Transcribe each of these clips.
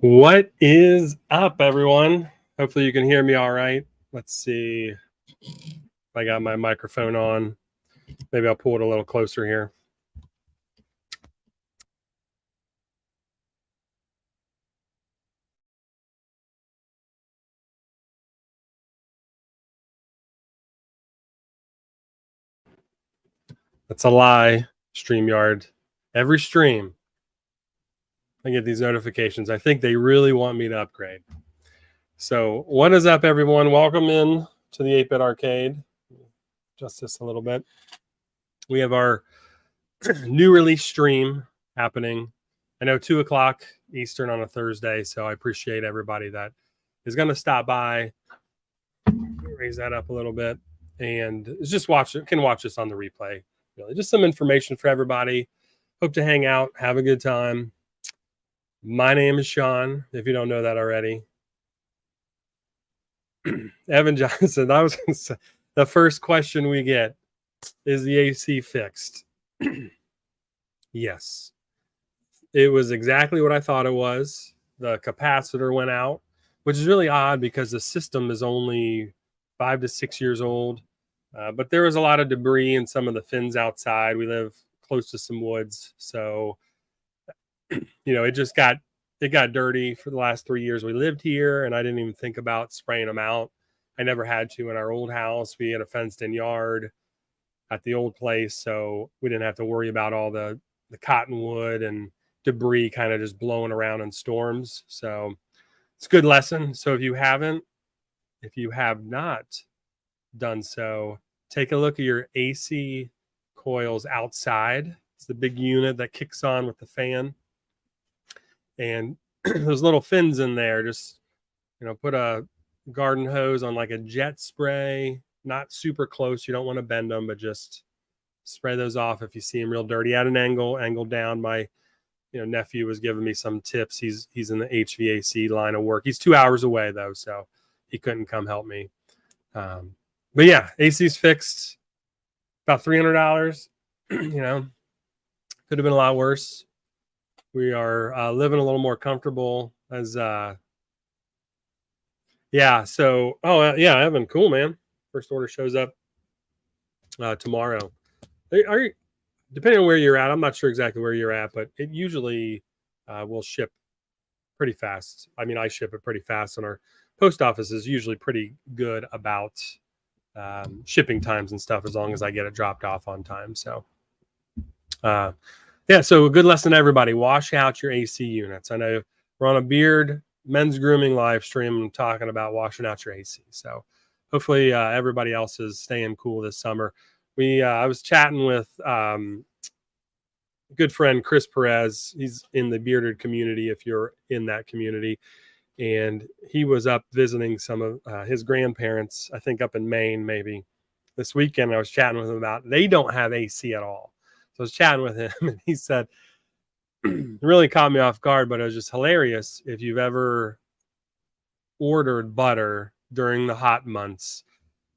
What is up, everyone? Hopefully you can hear me all right. Let's see if I got my microphone on. Maybe I'll pull it a little closer here. That's a lie, StreamYard. Every stream, I get these notifications. I think they really want me to upgrade. So what is up, everyone? Welcome in to the 8-Bit Arcade. Just this a little bit. We have our new release stream happening. I know 2 o'clock Eastern on a Thursday, so I appreciate everybody that is going to stop by. Raise that up a little bit, and just watch it. Can watch this on the replay. Really, just some information for everybody. Hope to hang out, have a good time. My name is Shaun. If you don't know that already, Evan Johnson. I was going to say the first question we get is the AC fixed? Yes. It was exactly what I thought it was. The capacitor went out, which is really odd because the system is only 5 to 6 years old. But there was a lot of debris in some of the fins outside. We live close to some woods, so it got dirty for the last 3 years we lived here, and I didn't even think about spraying them out. I never had to in our old house. We had a fenced-in yard at the old place, so we didn't have to worry about all the cottonwood and debris kind of just blowing around in storms. So it's a good lesson. So if you have not done so, take a look at your AC coils outside. It's the big unit that kicks on with the fan, and those little fins in there. Just put a garden hose on like a jet spray, not super close. You don't want to bend them, but just spray those off if you see them real dirty at an angle down. My nephew was giving me some tips. He's in the HVAC line of work. He's 2 hours away though, so he couldn't come help me. But yeah, AC's fixed. About $300. Could have been a lot worse. We are living a little more comfortable as yeah. So yeah, Evan, cool, man. First order shows up tomorrow. Are you, depending on where you're at, I'm not sure exactly where you're at, but it usually will ship pretty fast. I mean, I ship it pretty fast, and our post office is usually pretty good about shipping times and stuff, as long as I get it dropped off on time. So yeah, so a good lesson to everybody. Wash out your AC units. I know we're on a beard men's grooming live stream talking about washing out your AC. So hopefully everybody else is staying cool this summer. I was chatting with good friend Chris Perez. He's in the bearded community, if you're in that community. And he was up visiting some of his grandparents, I think up in Maine, maybe this weekend. I was chatting with him about, they don't have AC at all. So I was chatting with him, and he said, it really caught me off guard, but it was just hilarious. If you've ever ordered butter during the hot months,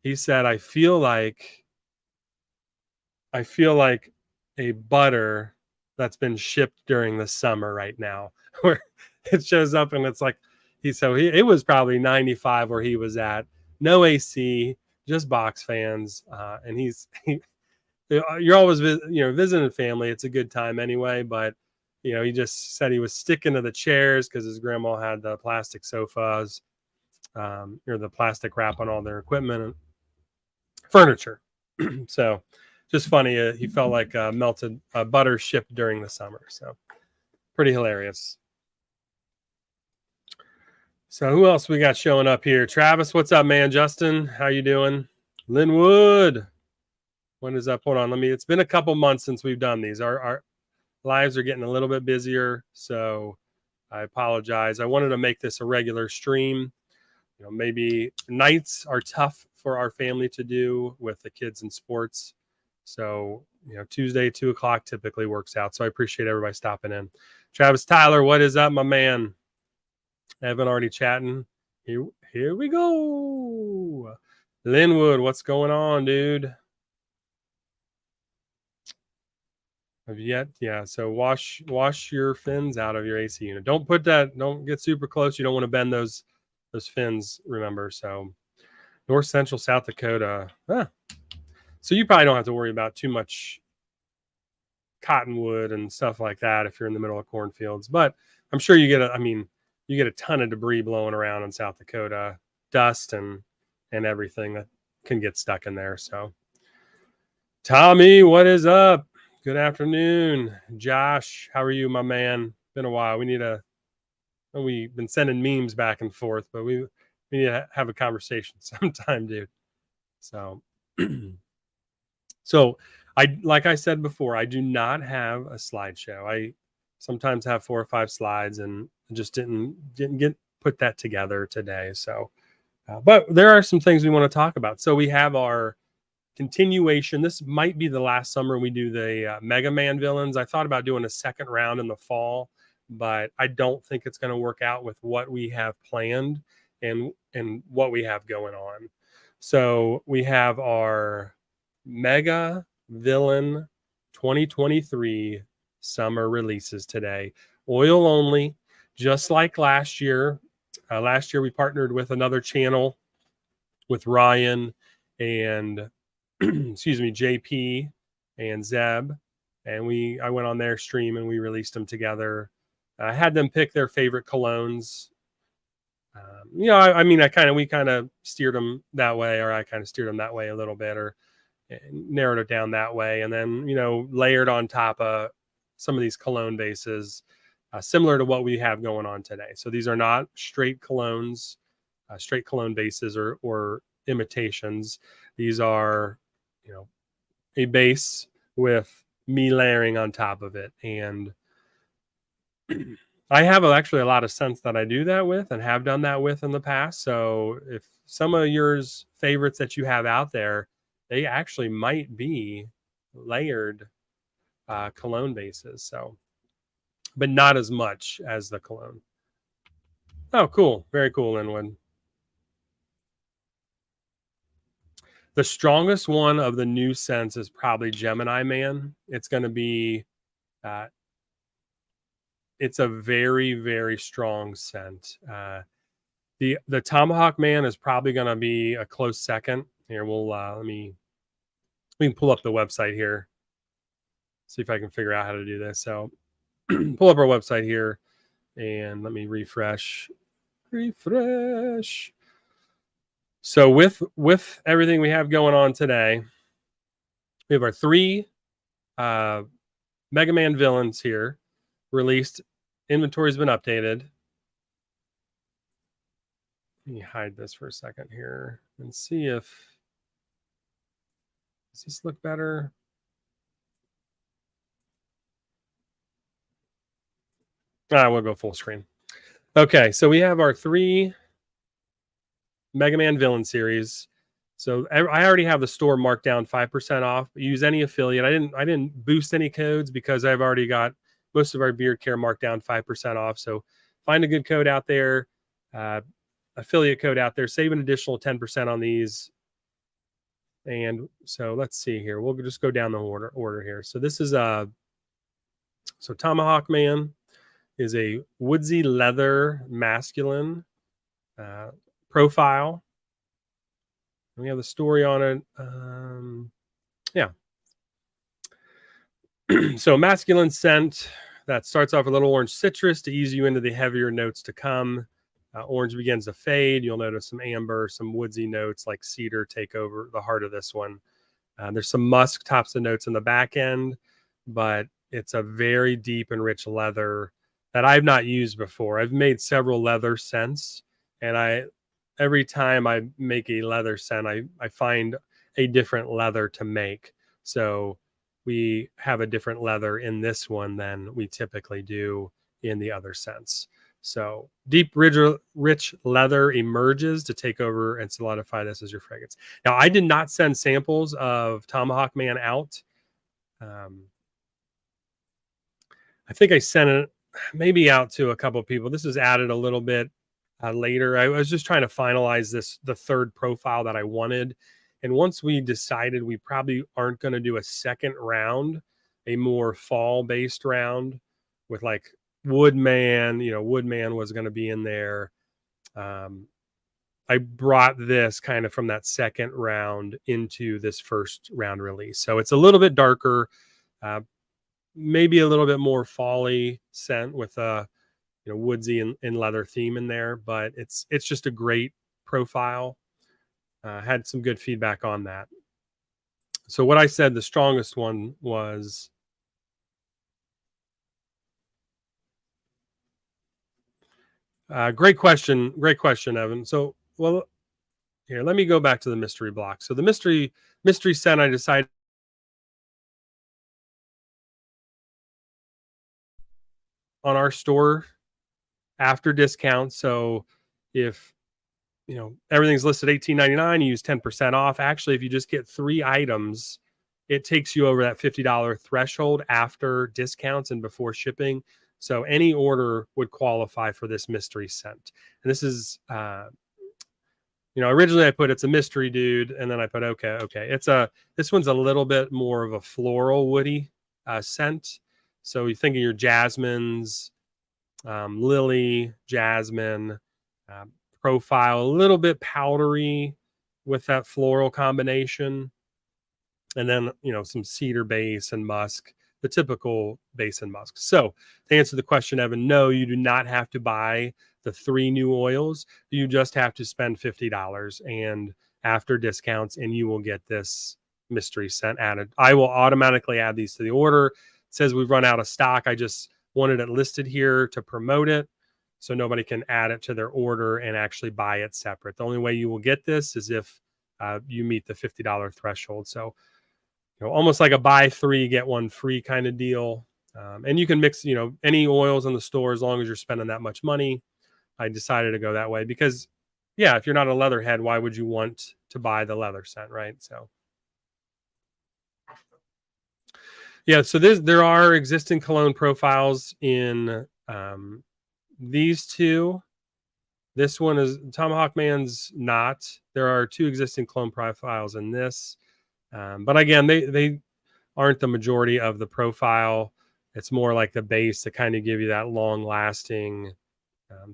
he said, I feel like a butter that's been shipped during the summer right now, where it shows up and it's like, it was probably 95 where he was at, no AC, just box fans. And you're always visiting family. It's a good time anyway, but he just said he was sticking to the chairs because his grandma had the plastic sofas, or the plastic wrap on all their equipment and furniture. So just funny. He felt like melted butter shipped during the summer. So pretty hilarious. So who else we got showing up here? Travis, what's up, man? Justin, how you doing? Linwood, when is up? Hold on, it's been a couple months since we've done these. Our lives are getting a little bit busier, so I apologize. I wanted to make this a regular stream. Maybe nights are tough for our family to do with the kids in sports. So, Tuesday, 2 o'clock typically works out. So I appreciate everybody stopping in. Travis Tyler, what is up, my man? Evan already chatting. Here we go. Linwood, what's going on, dude? Have yet, yeah. So wash your fins out of your AC unit. Don't get super close. You don't want to bend those fins. Remember. So North Central South Dakota. So you probably don't have to worry about too much cottonwood and stuff like that if you're in the middle of cornfields. But I'm sure you get a ton of debris blowing around in South Dakota, dust and everything that can get stuck in there. So Tommy, what is up? Good afternoon. Josh, how are you, my man? Been a while. We've been sending memes back and forth, but we need to have a conversation sometime, dude. So So like I said before, I do not have a slideshow. I sometimes have 4 or 5 slides and just didn't get put that together today. So, but there are some things we want to talk about. So we have our continuation. This might be the last summer we do the Mega Man villains. I thought about doing a second round in the fall, but I don't think it's going to work out with what we have planned and what we have going on. So we have our Mega Villain 2023 summer releases today. Oil only, just like last year. Last year we partnered with another channel with Ryan and excuse me, JP and Zeb, and I went on their stream and we released them together. I had them pick their favorite colognes. We kind of steered them that way, or I kind of steered them that way a little bit, or narrowed it down that way, and then layered on top of some of these cologne bases, similar to what we have going on today. So these are not straight colognes, straight cologne bases or imitations. These are, a base with me layering on top of it, and I have actually a lot of scents that I do that with and have done that with in the past. So if some of yours favorites that you have out there, they actually might be layered cologne bases. So, but not as much as the cologne. Oh, cool. Very cool, Linwood. The strongest one of the new scents is probably Gemini Man. It's going to be, it's a very, very strong scent. The Tomahawk Man is probably going to be a close second. Here, we can pull up the website here. See if I can figure out how to do this. So pull up our website here and let me refresh. So with everything we have going on today, we have our 3 Mega Man villains here released. Inventory's been updated. Let me hide this for a second here and see if does this look better. We'll go full screen. Okay, so we have our 3 Mega Man villain series. So I already have the store marked down 5% off. Use any affiliate. I didn't boost any codes because I've already got most of our beard care marked down 5% off. So find a good code out there, affiliate code out there, save an additional 10% on these. And so let's see here. We'll just go down the order here. So this is so Tomahawk Man is a woodsy leather masculine profile. We have the story on it. Yeah. So masculine scent that starts off a little orange citrus to ease you into the heavier notes to come. Orange begins to fade. You'll notice some amber, some woodsy notes like cedar take over the heart of this one. There's some musk tops the notes in the back end, but it's a very deep and rich leather that I've not used before. I've made several leather scents, and every time I make a leather scent, I find a different leather to make. So we have a different leather in this one than we typically do in the other scents. So deep, rich leather emerges to take over and solidify this as your fragrance. Now, I did not send samples of Tomahawk Man out. I think I sent it maybe out to a couple of people. This was added a little bit later. I was just trying to finalize the 3rd profile that I wanted. And once we decided we probably aren't going to do a second round, a more fall based round with like Woodman. Woodman was going to be in there. Um, I brought this kind of from that second round into this first round release. So it's a little bit darker, uh, maybe a little bit more folly scent with a woodsy and leather theme in there, but it's just a great profile. Had some good feedback on that. So what I said, the strongest one was great question. Great question, Evan. So, well, here, let me go back to the mystery block. So the mystery scent I decided on our store after discount. So if everything's listed $18.99, you use 10% off. Actually, if you just get 3 items, it takes you over that $50 threshold after discounts and before shipping. So any order would qualify for this mystery scent. And this is originally I put it's a mystery dude, and then I put okay. This one's a little bit more of a floral woody scent. So you think of your jasmines, lily, jasmine, profile, a little bit powdery with that floral combination, and then some cedar base and musk, the typical base and musk. So to answer the question, Evan, no, you do not have to buy the 3 new oils. You just have to spend $50 and after discounts, and you will get this mystery scent added. I will automatically add these to the order. It says we've run out of stock. I just wanted it listed here to promote it so nobody can add it to their order and actually buy it separate. The only way you will get this is if you meet the $50 threshold. So almost like a buy 3 get 1 free kind of deal. And you can mix any oils in the store as long as you're spending that much money. I decided to go that way because if you're not a leatherhead, why would you want to buy the leather scent, right? So so there are existing cologne profiles in these two. This one is Tomahawk Man's not. There are 2 existing cologne profiles in this. But again, they aren't the majority of the profile. It's more like the base to kind of give you that long lasting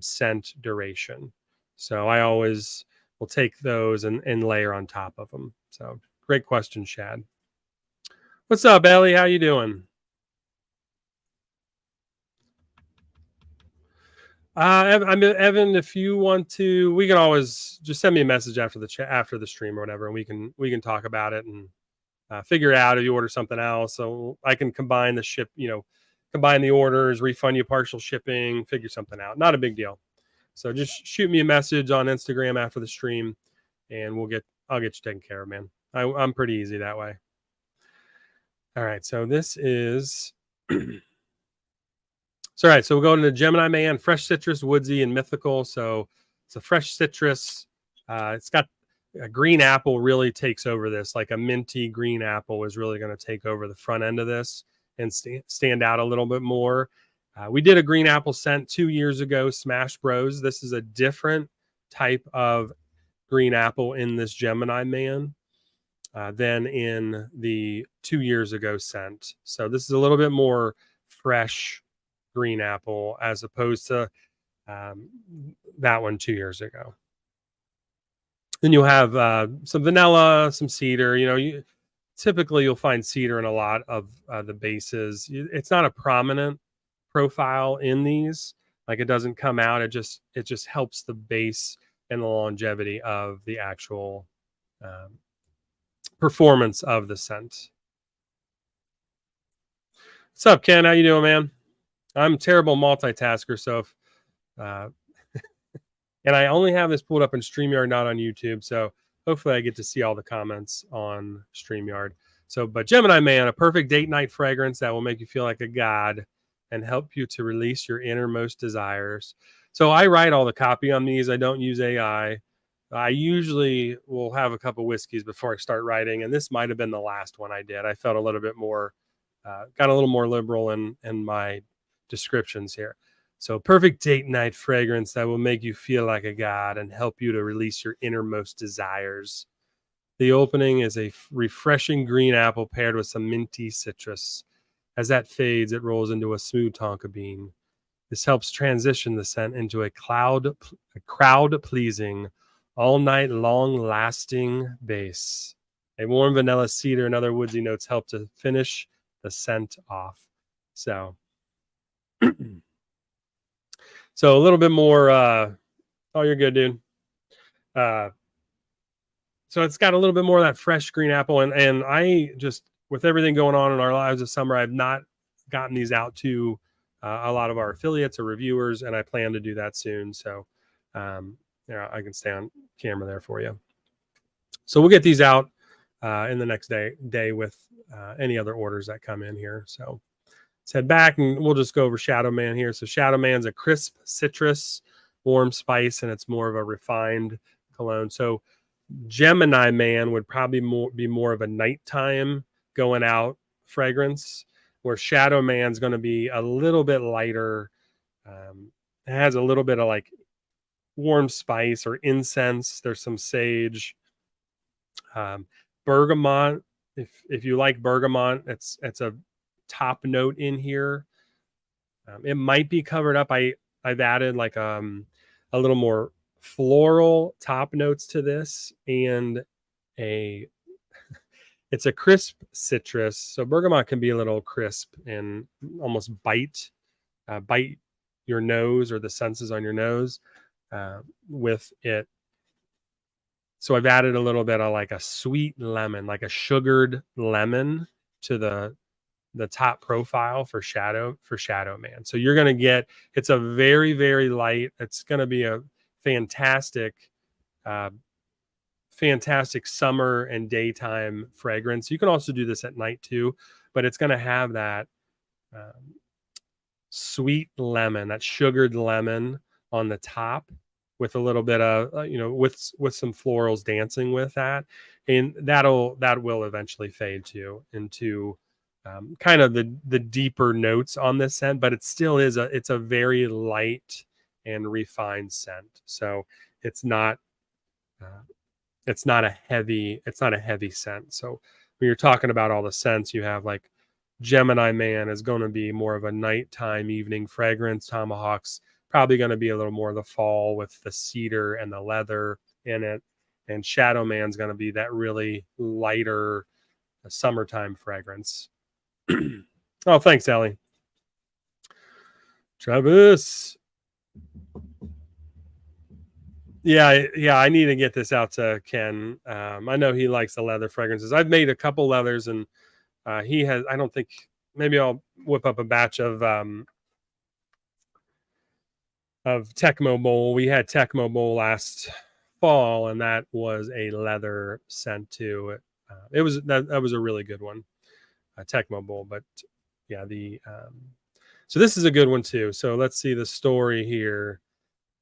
scent duration. So I always will take those and layer on top of them. So great question, Shad. What's up, Ellie? How you doing? Evan, if you want to, we can always just send me a message after the chat, after the stream or whatever, and we can talk about it and figure it out if you order something else. So I can combine combine the orders, refund you partial shipping, figure something out. Not a big deal. So just shoot me a message on Instagram after the stream, and I'll get you taken care of, man. I'm pretty easy that way. All right, so this is so all right. So we'll go into Gemini Man, fresh citrus, woodsy, and mythical. So it's a fresh citrus. It's got a green apple really takes over this. Like a minty green apple is really going to take over the front end of this and stand out a little bit more. We did a green apple scent 2 years ago, Smash Bros. This is a different type of green apple in this Gemini Man than in the 2 years ago scent. So this is a little bit more fresh green apple as opposed to that one 2 years ago. Then you'll have some vanilla, some cedar. Typically you'll find cedar in a lot of the bases. It's not a prominent profile in these. Like it doesn't come out. It just helps the base and the longevity of the actual performance of the scent. What's up, Ken? How you doing, man? I'm a terrible multitasker, so if and I only have this pulled up in StreamYard, not on YouTube. So hopefully I get to see all the comments on StreamYard. So, but Gemini Man, a perfect date night fragrance that will make you feel like a god and help you to release your innermost desires. So I write all the copy on these. I don't use AI. I usually will have a couple whiskeys before I start writing, and this might have been the last one I did. I felt a little bit more, got a little more liberal in my descriptions here. So perfect date night fragrance that will make you feel like a god and help you to release your innermost desires. The opening is a refreshing green apple paired with some minty citrus. As that fades, it rolls into a smooth tonka bean. This helps transition the scent into a crowd pleasing, all night long lasting base. A warm vanilla cedar and other woodsy notes help to finish the scent off. So, so a little bit more. Oh, you're good, dude. Uh, so it's got a little bit more of that fresh green apple, and I just, with everything going on in our lives this summer, I've not gotten these out to a lot of our affiliates or reviewers, and I plan to do that soon. So, yeah, I can stay on camera there for you. So we'll get these out in the next day with any other orders that come in here. So let's head back and we'll just go over Shadow Man here. So Shadow Man's a crisp citrus, warm spice, and it's more of a refined cologne. So Gemini Man would probably be more of a nighttime going out fragrance, where Shadow Man's going to be a little bit lighter. It has a little bit of like warm spice or incense. There's some sage, bergamot. If you like bergamot, it's a top note in here. It might be covered up. I've added like a little more floral top notes to this, and it's a crisp citrus. So bergamot can be a little crisp and almost bite your nose or the senses on your nose with it. So I've added a little bit of like a sweet lemon, like a sugared lemon to the top profile for Shadow Man. So you're going to get, it's a very, very light. It's going to be a fantastic uh, fantastic summer and daytime fragrance. You can also do this at night too, but it's going to have that sweet lemon, that sugared lemon on the top, with a little bit of with some florals dancing with that, and that will eventually fade into kind of the deeper notes on this scent, but it still is it's a very light and refined scent. So it's not a heavy scent. So when you're talking about all the scents, you have like Gemini Man is going to be more of a nighttime evening fragrance. Tomahawk's probably going to be a little more of the fall with the cedar and the leather in it, and Shadow Man's going to be that really lighter summertime fragrance. Oh, thanks, Ellie. Travis. Yeah, I need to get this out to Ken. I know he likes the leather fragrances. I've made a couple leathers, and he has. I don't think, maybe I'll whip up a batch of Tecmo Bowl. We had Tecmo Bowl last fall, and that was a leather scent too. It was that was a really good one, Tecmo Bowl. But yeah, so this is a good one too. So let's see the story here.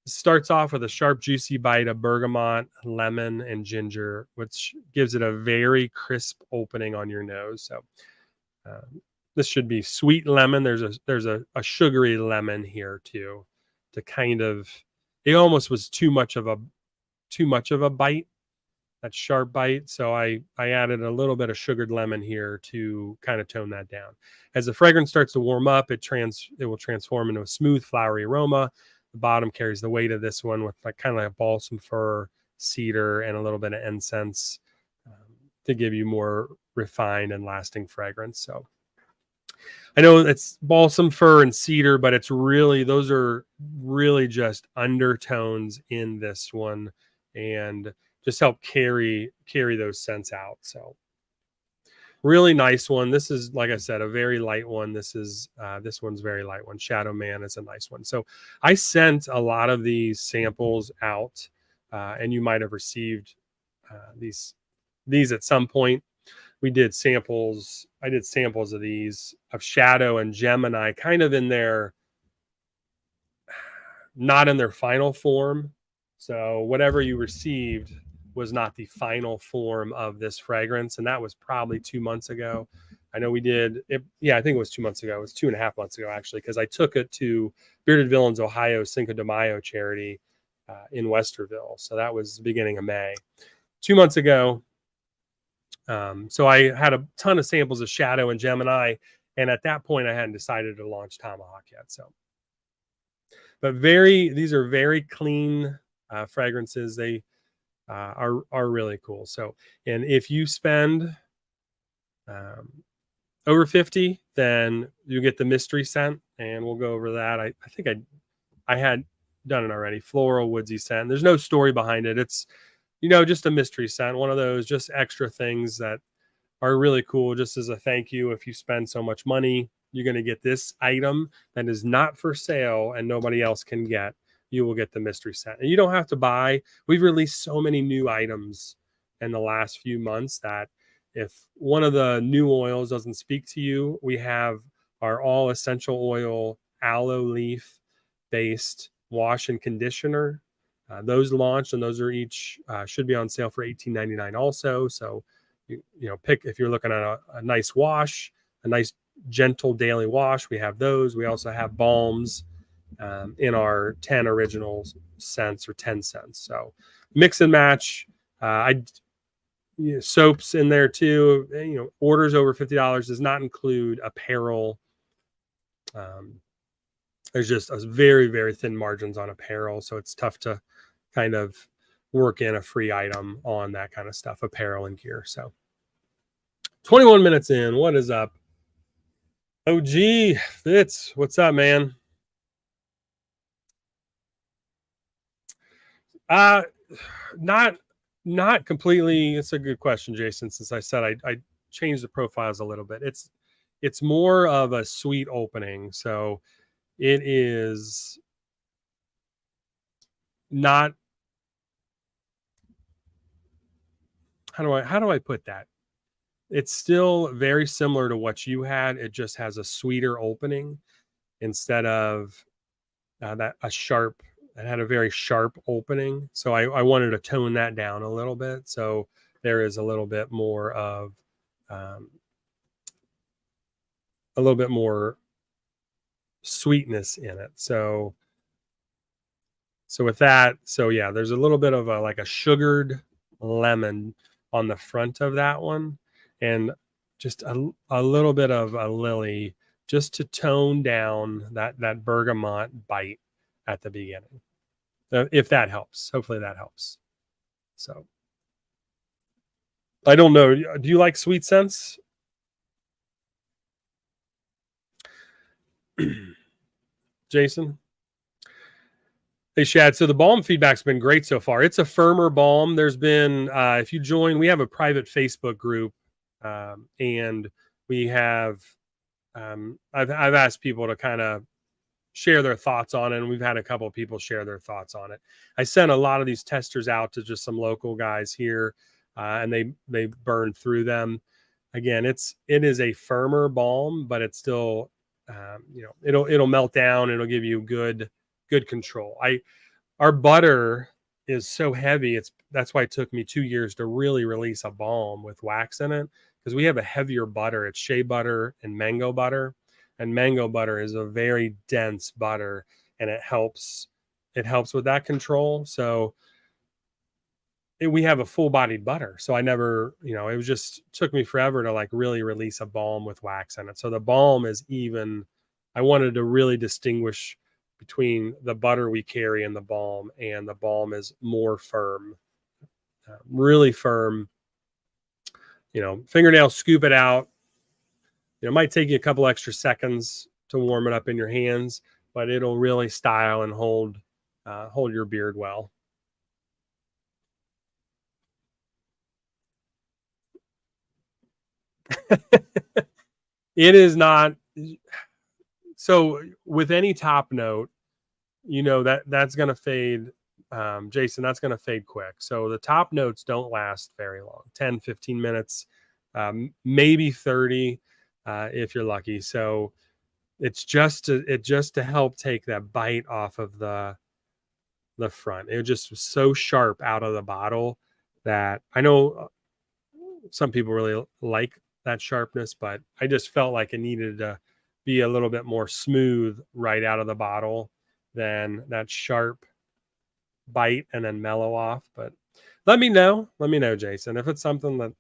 Starts off with a sharp, juicy bite of bergamot, lemon, and ginger, which gives it a very crisp opening on your nose. So this should be sweet lemon. There's a sugary lemon here too, to kind of, it almost was too much of a bite, that sharp bite. So I added a little bit of sugared lemon here to kind of tone that down. As the fragrance starts to warm up, it will transform into a smooth, flowery aroma. The bottom carries the weight of this one with like kind of like balsam fir, cedar, and a little bit of incense to give you more refined and lasting fragrance. So I know it's balsam fir and cedar, but those are really just undertones in this one, and just help carry those scents out. So really nice one. This is, like I said, a very light one. This one's very light one. Shadow Man is a nice one. So I sent a lot of these samples out, and you might have received these at some point. We did samples. I did samples of these of Shadow and Gemini, kind of not in their final form. So whatever you received was not the final form of this fragrance, and that was probably 2 months ago. I know we did it. Yeah, I think it was 2 months ago. It was 2.5 months ago, actually, because I took it to Bearded Villains Ohio Cinco de Mayo charity in Westerville. So that was the beginning of May. 2 months ago. So I had a ton of samples of Shadow and Gemini, And at that point, I hadn't decided to launch Tomahawk yet. So, but these are very clean fragrances. They are really cool. So, and if you spend um, over 50, then you get the mystery scent, and we'll go over that. I think I had done it already. Floral woodsy scent. There's no story behind it. It's just a mystery scent. One of those just extra things that are really cool. Just as a thank you, if you spend so much money, you're going to get this item that is not for sale and nobody else can get. You will get the mystery scent, and you don't have to buy. We've released so many new items in the last few months that if one of the new oils doesn't speak to you, we have our all essential oil aloe leaf based wash and conditioner. Those launched, and those are each should be on sale for $18.99 also. So pick if you're looking at a nice wash, a nice gentle daily wash. We have those. We also have balms in our 10 original scents or 10 cents. So mix and match. Soaps in there too. Orders over $50 does not include apparel. There's just a very, very thin margins on apparel, so it's tough to kind of work in a free item on that kind of stuff, apparel and gear. So 21 minutes in, what is up? OG Fitz, what's up, man? Not completely. It's a good question, Jason. Since I said I changed the profiles a little bit, it's more of a sweet opening. So it is not. How do I put that? It's still very similar to what you had. It just has a sweeter opening instead of that a sharp. It had a very sharp opening, so I wanted to tone that down a little bit. So there is a little bit more of a little bit more sweetness in it. So with that, so yeah, there's a little bit of like a sugared lemon on the front of that one, and just a little bit of a lily just to tone down that bergamot bite at the beginning. If that helps, hopefully that helps. So I don't know. Do you like sweet scents? Jason? Hey, Shad. So the balm feedback's been great so far. It's a firmer balm. There's been, if you join, we have a private Facebook group, and we have, I've asked people to kind of share their thoughts on it, and we've had a couple of people share their thoughts on it. I sent a lot of these testers out to just some local guys here, and they burned through them. Again, it is a firmer balm, but it's still, it'll melt down. It'll give you good control. Our butter is so heavy. That's why it took me 2 years to really release a balm with wax in it, because we have a heavier butter. It's shea butter and mango butter, and mango butter is a very dense butter, and it helps with that control. So we have a full-bodied butter. So I never, it was just took me forever to like really release a balm with wax in it. So the balm is even. I wanted to really distinguish between the butter we carry and the balm is more firm, really firm. Fingernail, scoop it out. It might take you a couple extra seconds to warm it up in your hands, but it'll really style and hold your beard well. It is not. So with any top note, that's going to fade. Jason, that's going to fade quick. So the top notes don't last very long, 10, 15 minutes, maybe 30 if you're lucky. So it's just to help take that bite off of the front. It just was so sharp out of the bottle that I know some people really like that sharpness, but I just felt like it needed to be a little bit more smooth right out of the bottle than that sharp bite and then mellow off. But let me know, Jason, if it's something that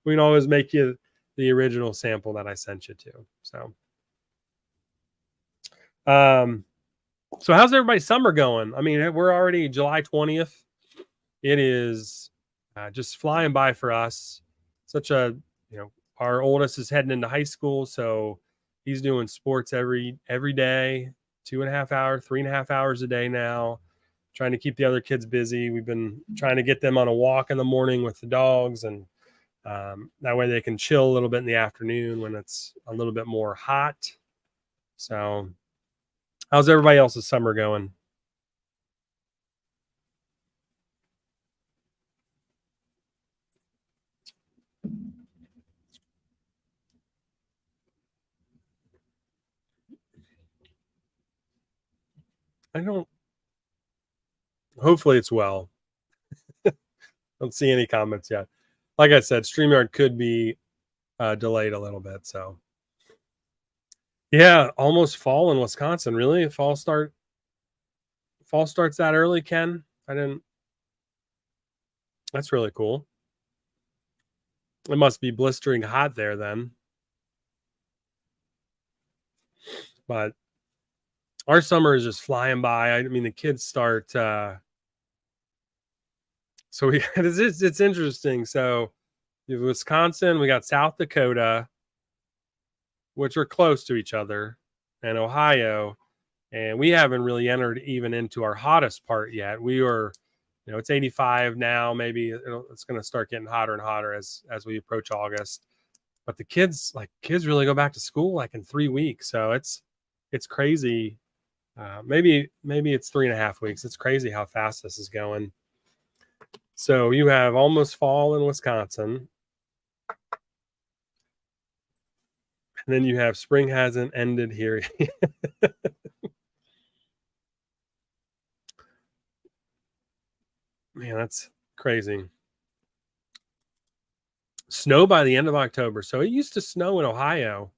we can always make you the original sample that I sent you to. Um, so how's everybody's summer going? I mean, we're already July 20th. It is just flying by for us. Such a, our oldest is heading into high school, so he's doing sports every day, 2.5 hours, 3.5 hours a day now. Trying to keep the other kids busy. We've been trying to get them on a walk in the morning with the dogs, and that way they can chill a little bit in the afternoon when it's a little bit more hot. So, how's everybody else's summer going? I don't. Hopefully, it's well. Don't see any comments yet. Like I said, StreamYard could be delayed a little bit. So, yeah, almost fall in Wisconsin. Really, fall starts that early, Ken? I didn't. That's really cool. It must be blistering hot there then. But our summer is just flying by. I mean, the kids start. So it's interesting. So you have Wisconsin, we got South Dakota, which are close to each other, and Ohio, and we haven't really entered even into our hottest part yet. We are, it's 85 now. Maybe it's going to start getting hotter and hotter as we approach August. But the kids really go back to school like in 3 weeks, so it's crazy. Maybe it's 3.5 weeks. It's crazy how fast this is going. So you have almost fall in Wisconsin. And then you have spring hasn't ended here. Man, that's crazy. Snow by the end of October. So it used to snow in Ohio.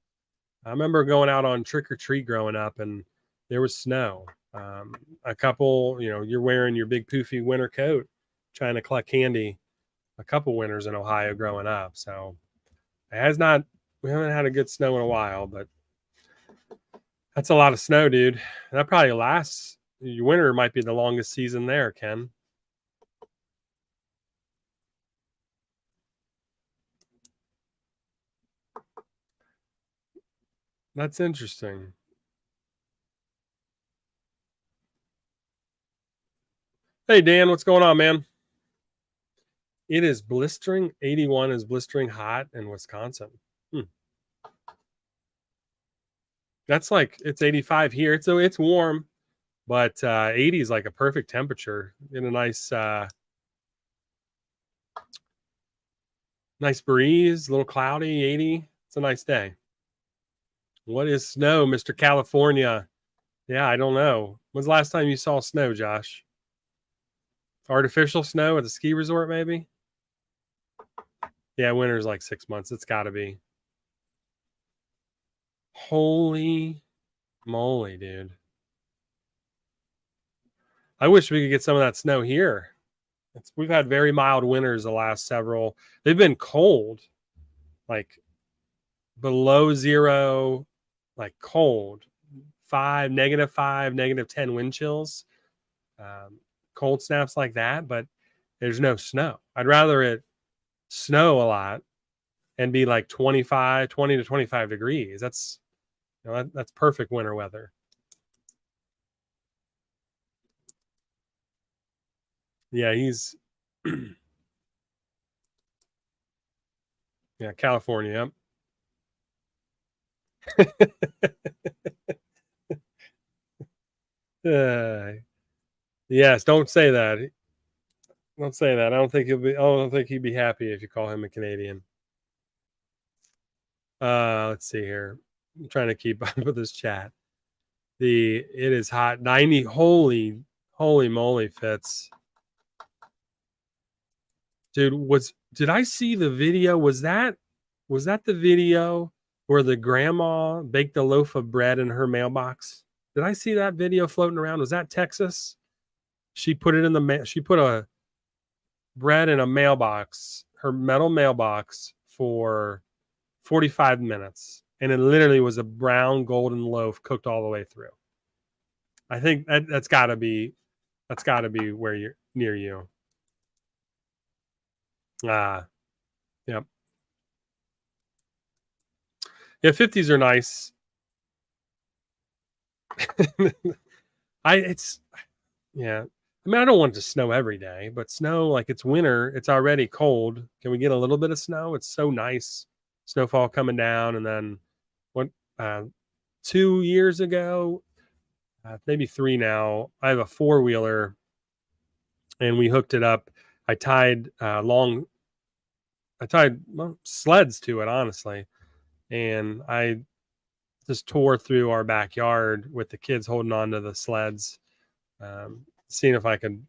I remember going out on trick or treat growing up, and there was snow. A couple, you're wearing your big poofy winter coat, trying to collect candy. A couple winters in Ohio growing up. So it has not. We haven't had a good snow in a while, but that's a lot of snow, dude. That probably lasts. Your winter might be the longest season there, Ken. That's interesting. Hey, Dan, what's going on, man? It is blistering. 81 is blistering hot in Wisconsin. That's like it's 85 here. It's warm, but 80 is like a perfect temperature. In a nice breeze, a little cloudy. 80. It's a nice day. What is snow, Mr. California? Yeah, I don't know. When's the last time you saw snow, Josh? Artificial snow at the ski resort, maybe? Yeah, winter's like 6 months. It's got to be. Holy moly, dude. I wish we could get some of that snow here. We've had very mild winters the last several. They've been cold, like below zero, like cold, -5, -10 wind chills, cold snaps like that. But there's no snow. I'd rather it snow a lot and be like 20 to 25 degrees. That's perfect winter weather. Yeah, he's yeah, California. Yes, don't say that. Don't say that. I don't think he'd be happy if you call him a Canadian. Let's see here. I'm trying to keep up with this chat. It is hot. 90. Holy moly, Fitz. Dude, did I see the video? Was that the video where the grandma baked a loaf of bread in her mailbox? Did I see that video floating around? Was that Texas? She put it in she put a bread in a mailbox, her metal mailbox for 45 minutes. And it literally was a brown golden loaf cooked all the way through. I think that's gotta be where you're near you. Ah, yep. Yeah, 50s are nice. It's yeah. I mean, I don't want it to snow every day, but snow like it's winter, it's already cold. Can we get a little bit of snow? It's so nice. Snowfall coming down, and then what? Uh, 2 years ago, maybe three now. I have a four wheeler, and we hooked it up. I tied well, sleds to it, honestly, and I just tore through our backyard with the kids holding on to the sleds, seeing if I could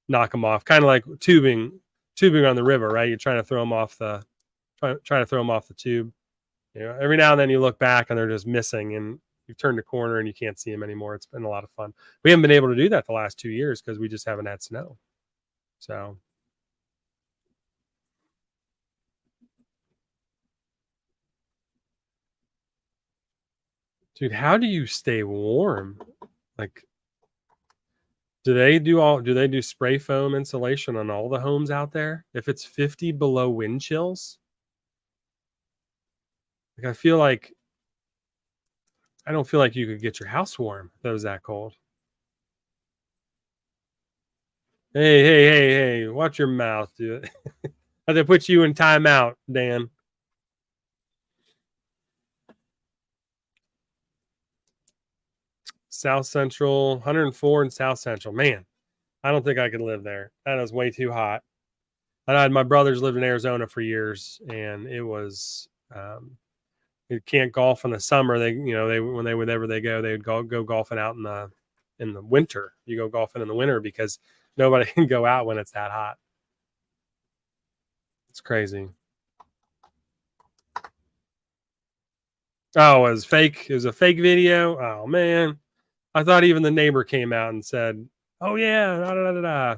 knock them off, kind of like tubing on the river, right? You're trying to throw them off trying to throw them off the tube. You know, every now and then you look back and they're just missing, and you turn the corner and you can't see them anymore. It's been a lot of fun. We haven't been able to do that the last 2 years because we just haven't had snow. So, dude, how do you stay warm? Like, do they do spray foam insulation on all the homes out there? If it's 50 below wind chills, like I don't feel like you could get your house warm if it was that cold. Hey, watch your mouth, dude. I have to put you in timeout, Dan. South Central, 104 in South Central. Man, I don't think I could live there. That is way too hot. I had my brothers lived in Arizona for years, and it was you can't golf in the summer. They when they whenever they go, they would go golfing out in the winter. You go golfing in the winter because nobody can go out when it's that hot. It's crazy. Oh, it was fake. It was a fake video. Oh man, I thought even the neighbor came out and said, "Oh yeah, da, da, da, da."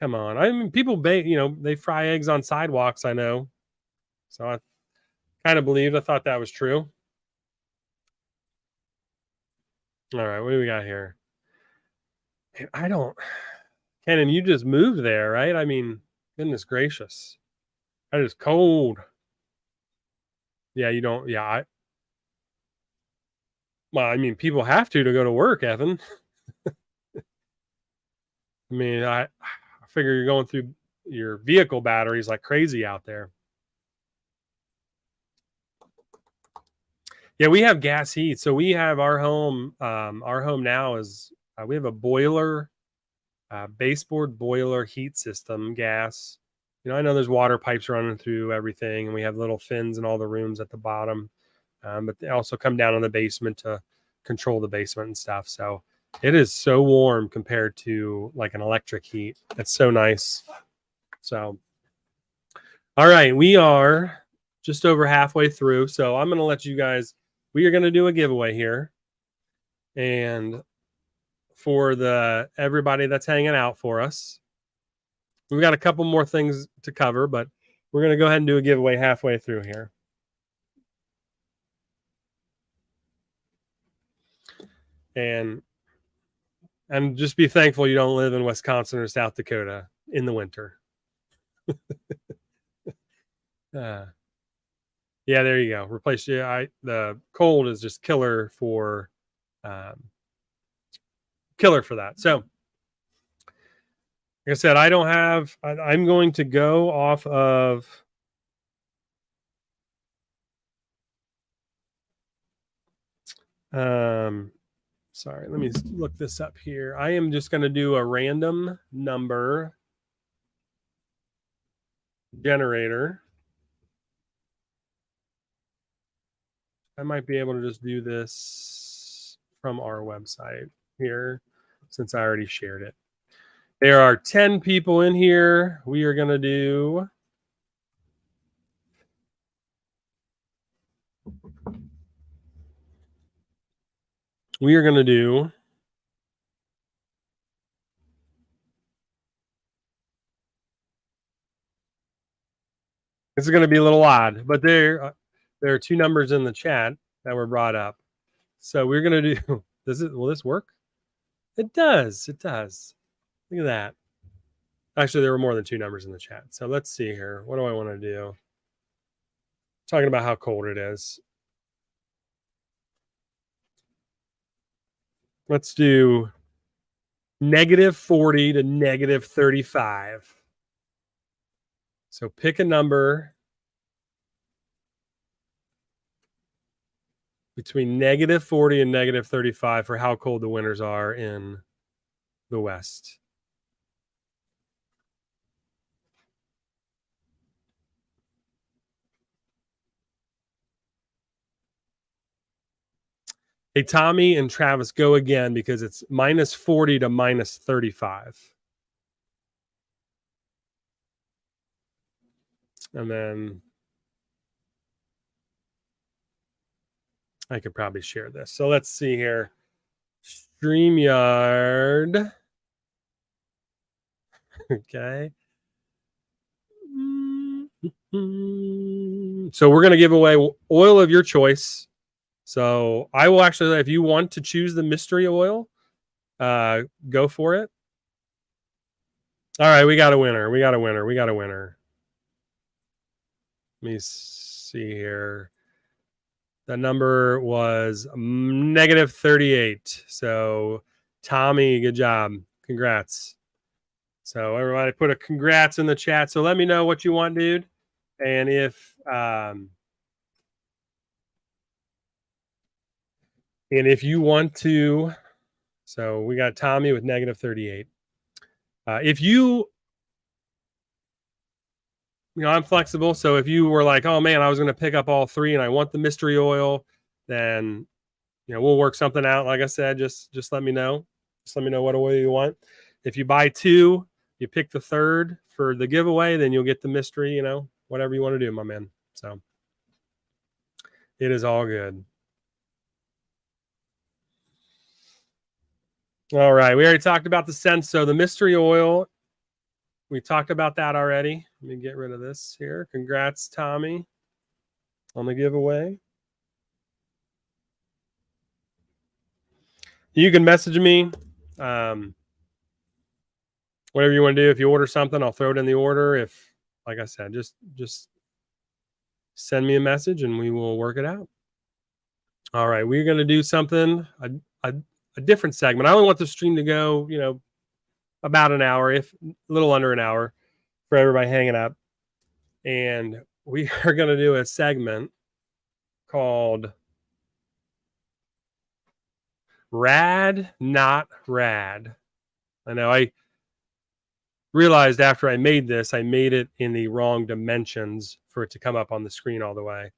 Come on. I mean, people they fry eggs on sidewalks. I know, so I kind of believed. I thought that was true. All right, what do we got here? Man, I don't. Kenan, you just moved there, right? I mean, goodness gracious, that is cold. Yeah, you don't. Yeah, well, I mean, people have to go to work, Evan. I mean, I figure you're going through your vehicle batteries like crazy out there. Yeah, we have gas heat. So we have our home. Our home now is we have a boiler, baseboard boiler heat system, gas. I know there's water pipes running through everything, and we have little fins in all the rooms at the bottom. But they also come down in the basement to control the basement and stuff. So it is so warm compared to like an electric heat. It's so nice. So, all right, we are just over halfway through. So I'm going to let you guys, we are going to do a giveaway here. And for the everybody that's hanging out for us, we've got a couple more things to cover, but we're going to go ahead and do a giveaway halfway through here. And just be thankful you don't live in Wisconsin or South Dakota in the winter. uh, yeah, there you go. Replace the cold is just um, killer for that. So, like I said, I'm going to go off of sorry, let me look this up here. I am just going to do a random number generator. I might be able to just do this from our website here since I already shared it. There are 10 people in here. We are going to do we are going to do This is going to be a little odd, but there are two numbers in the chat that were brought up. So we're going to do will this work? It does. It does. Look at that. Actually, there were more than two numbers in the chat. So let's see here. What do I want to do? Talking about how cold it is. Let's do -40 to -35. So pick a number between -40 and -35 for how cold the winters are in the West. Hey, Tommy and Travis, go again because it's -40 to -35. And then I could probably share this. So let's see here. StreamYard. Okay. So we're going to give away oil of your choice. So I will actually, if you want to choose the mystery oil, go for it. All right, we got a winner. We got a winner. We got a winner. Let me see here. The number was -38. So Tommy, good job. Congrats. So everybody put a congrats in the chat. So let me know what you want, dude. And if you want to, so we got Tommy with -38. If you I'm flexible. So if you were like, oh man, I was going to pick up all three and I want the mystery oil, then we'll work something out. Like I said, just let me know. Just let me know what oil you want. If you buy two, you pick the third for the giveaway, then you'll get the mystery. Whatever you want to do, my man. So it is all good. All right, we already talked about the scent. So the mystery oil, we talked about that already. Let me get rid of this here. Congrats, Tommy, on the giveaway. You can message me. Whatever you want to do. If you order something, I'll throw it in the order. If, like I said, just send me a message and we will work it out. All right, we're going to do something, a different segment. I only want the stream to go, about an hour, if a little under an hour, for everybody hanging up. And we are going to do a segment called Rad Not Rad. I know I realized after I made this, I made it in the wrong dimensions for it to come up on the screen all the way.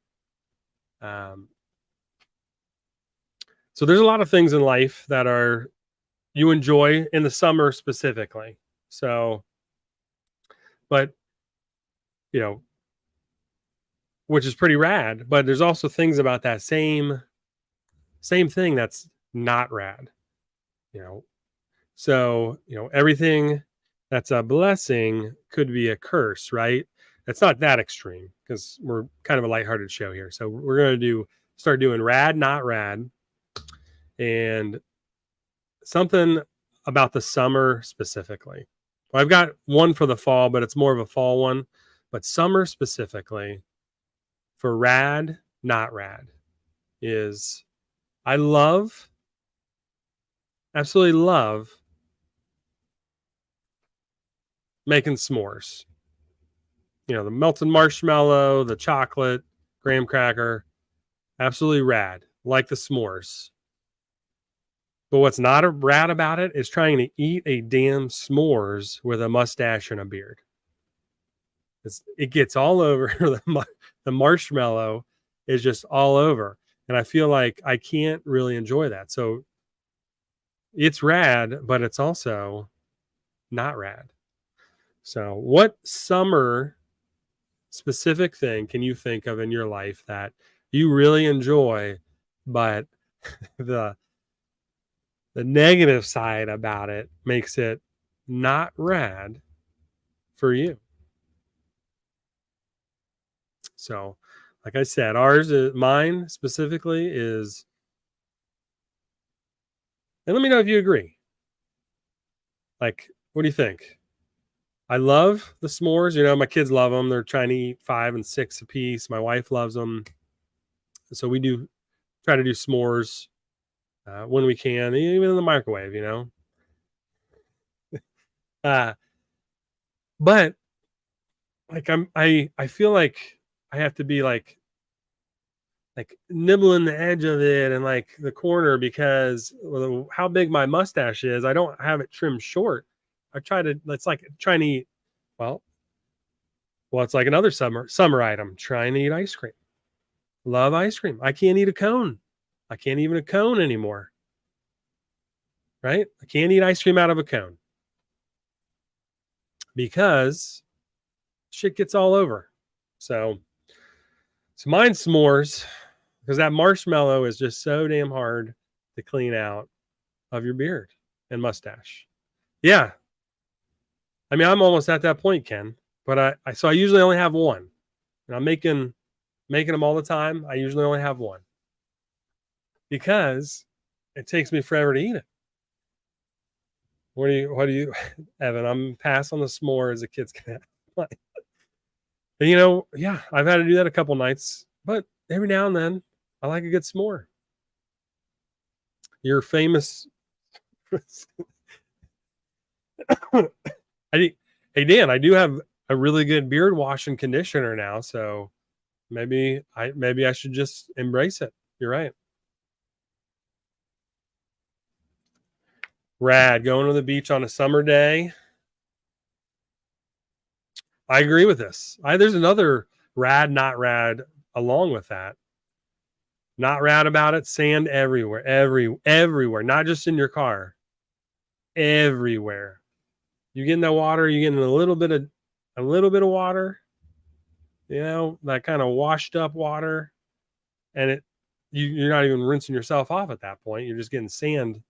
So there's a lot of things in life that you enjoy in the summer specifically. So, but which is pretty rad. But there's also things about that same thing that's not rad. So everything that's a blessing could be a curse, right? It's not that extreme because we're kind of a lighthearted show here. So we're gonna start doing rad, not rad, and something about the summer specifically. Well, I've got one for the fall, but it's more of a fall one. But summer specifically for rad, not rad, is I absolutely love making s'mores. The melted marshmallow, the chocolate, graham cracker, absolutely rad. Like the s'mores. But what's not rad about it is trying to eat a damn s'mores with a mustache and a beard. It gets all over. The marshmallow is just all over. And I feel like I can't really enjoy that. So it's rad, but it's also not rad. So what summer specific thing can you think of in your life that you really enjoy, but the negative side about it makes it not rad for you? So, like I said, mine specifically is, and let me know if you agree. Like, what do you think? I love the s'mores. You know, my kids love them. They're trying to eat 5 and 6 a piece. My wife loves them. So we do try to do s'mores when we can, even in the microwave, you know. Uh, but like I feel like I have to be like nibbling the edge of it and like the corner because how big my mustache is, I don't have it trimmed short. I try to, it's like trying to eat, well, it's like another summer item, trying to eat ice cream. Love ice cream. I can't eat a cone. I can't even a cone anymore. Right? I can't eat ice cream out of a cone because shit gets all over. So, mine's s'mores because that marshmallow is just so damn hard to clean out of your beard and mustache. Yeah. I mean, I'm almost at that point, Ken, but so I usually only have one. And I'm making them all the time. I usually only have one because it takes me forever to eat it. What do you, Evan? I'm pass on the s'mores. The kids can have. And, you know, yeah, I've had to do that a couple nights, but every now and then I like a good s'more. You're famous. Hey Dan, I do have a really good beard wash and conditioner now, so maybe I should just embrace it. You're right. Rad, going to the beach on a summer day. I agree with this. There's another rad, not rad, along with that. Not rad about it. Sand everywhere, everywhere, not just in your car, everywhere. You get in that water, you get in a little bit of water, you know, that kind of washed up water, and you're not even rinsing yourself off at that point. You're just getting sand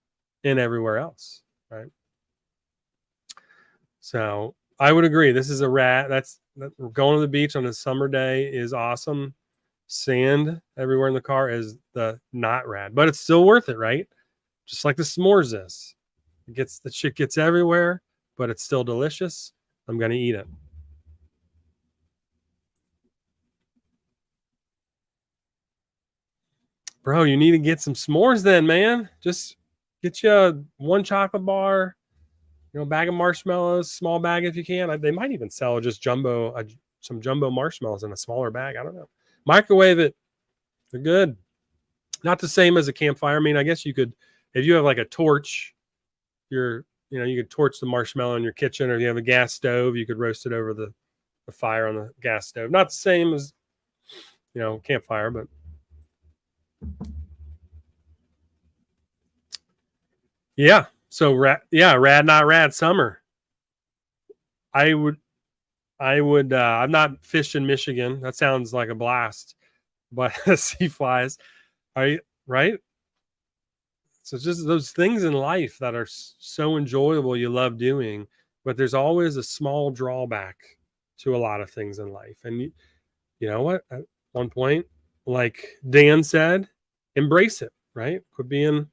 in everywhere else, right? So I would agree. This is a rat. Going to the beach on a summer day is awesome. Sand everywhere in the car is the not rad, but it's still worth it, right? Just like the s'mores is. The shit gets everywhere, but it's still delicious. I'm gonna eat it. Bro, you need to get some s'mores then, man. Just get you one chocolate bar, you know, bag of marshmallows, small bag if you can. They might even sell just some jumbo marshmallows in a smaller bag. I don't know. Microwave it. They're good. Not the same as a campfire. I mean, I guess you could, if you have like a torch, you could torch the marshmallow in your kitchen, or if you have a gas stove, you could roast it over the fire on the gas stove. Not the same as, campfire, but yeah. So rad not rad summer. I would I've not fished in Michigan. That sounds like a blast. But sea flies, are you right? So it's just those things in life that are so enjoyable, you love doing, but there's always a small drawback to a lot of things in life. And you know what? At one point, like Dan said, embrace it, right? Quit being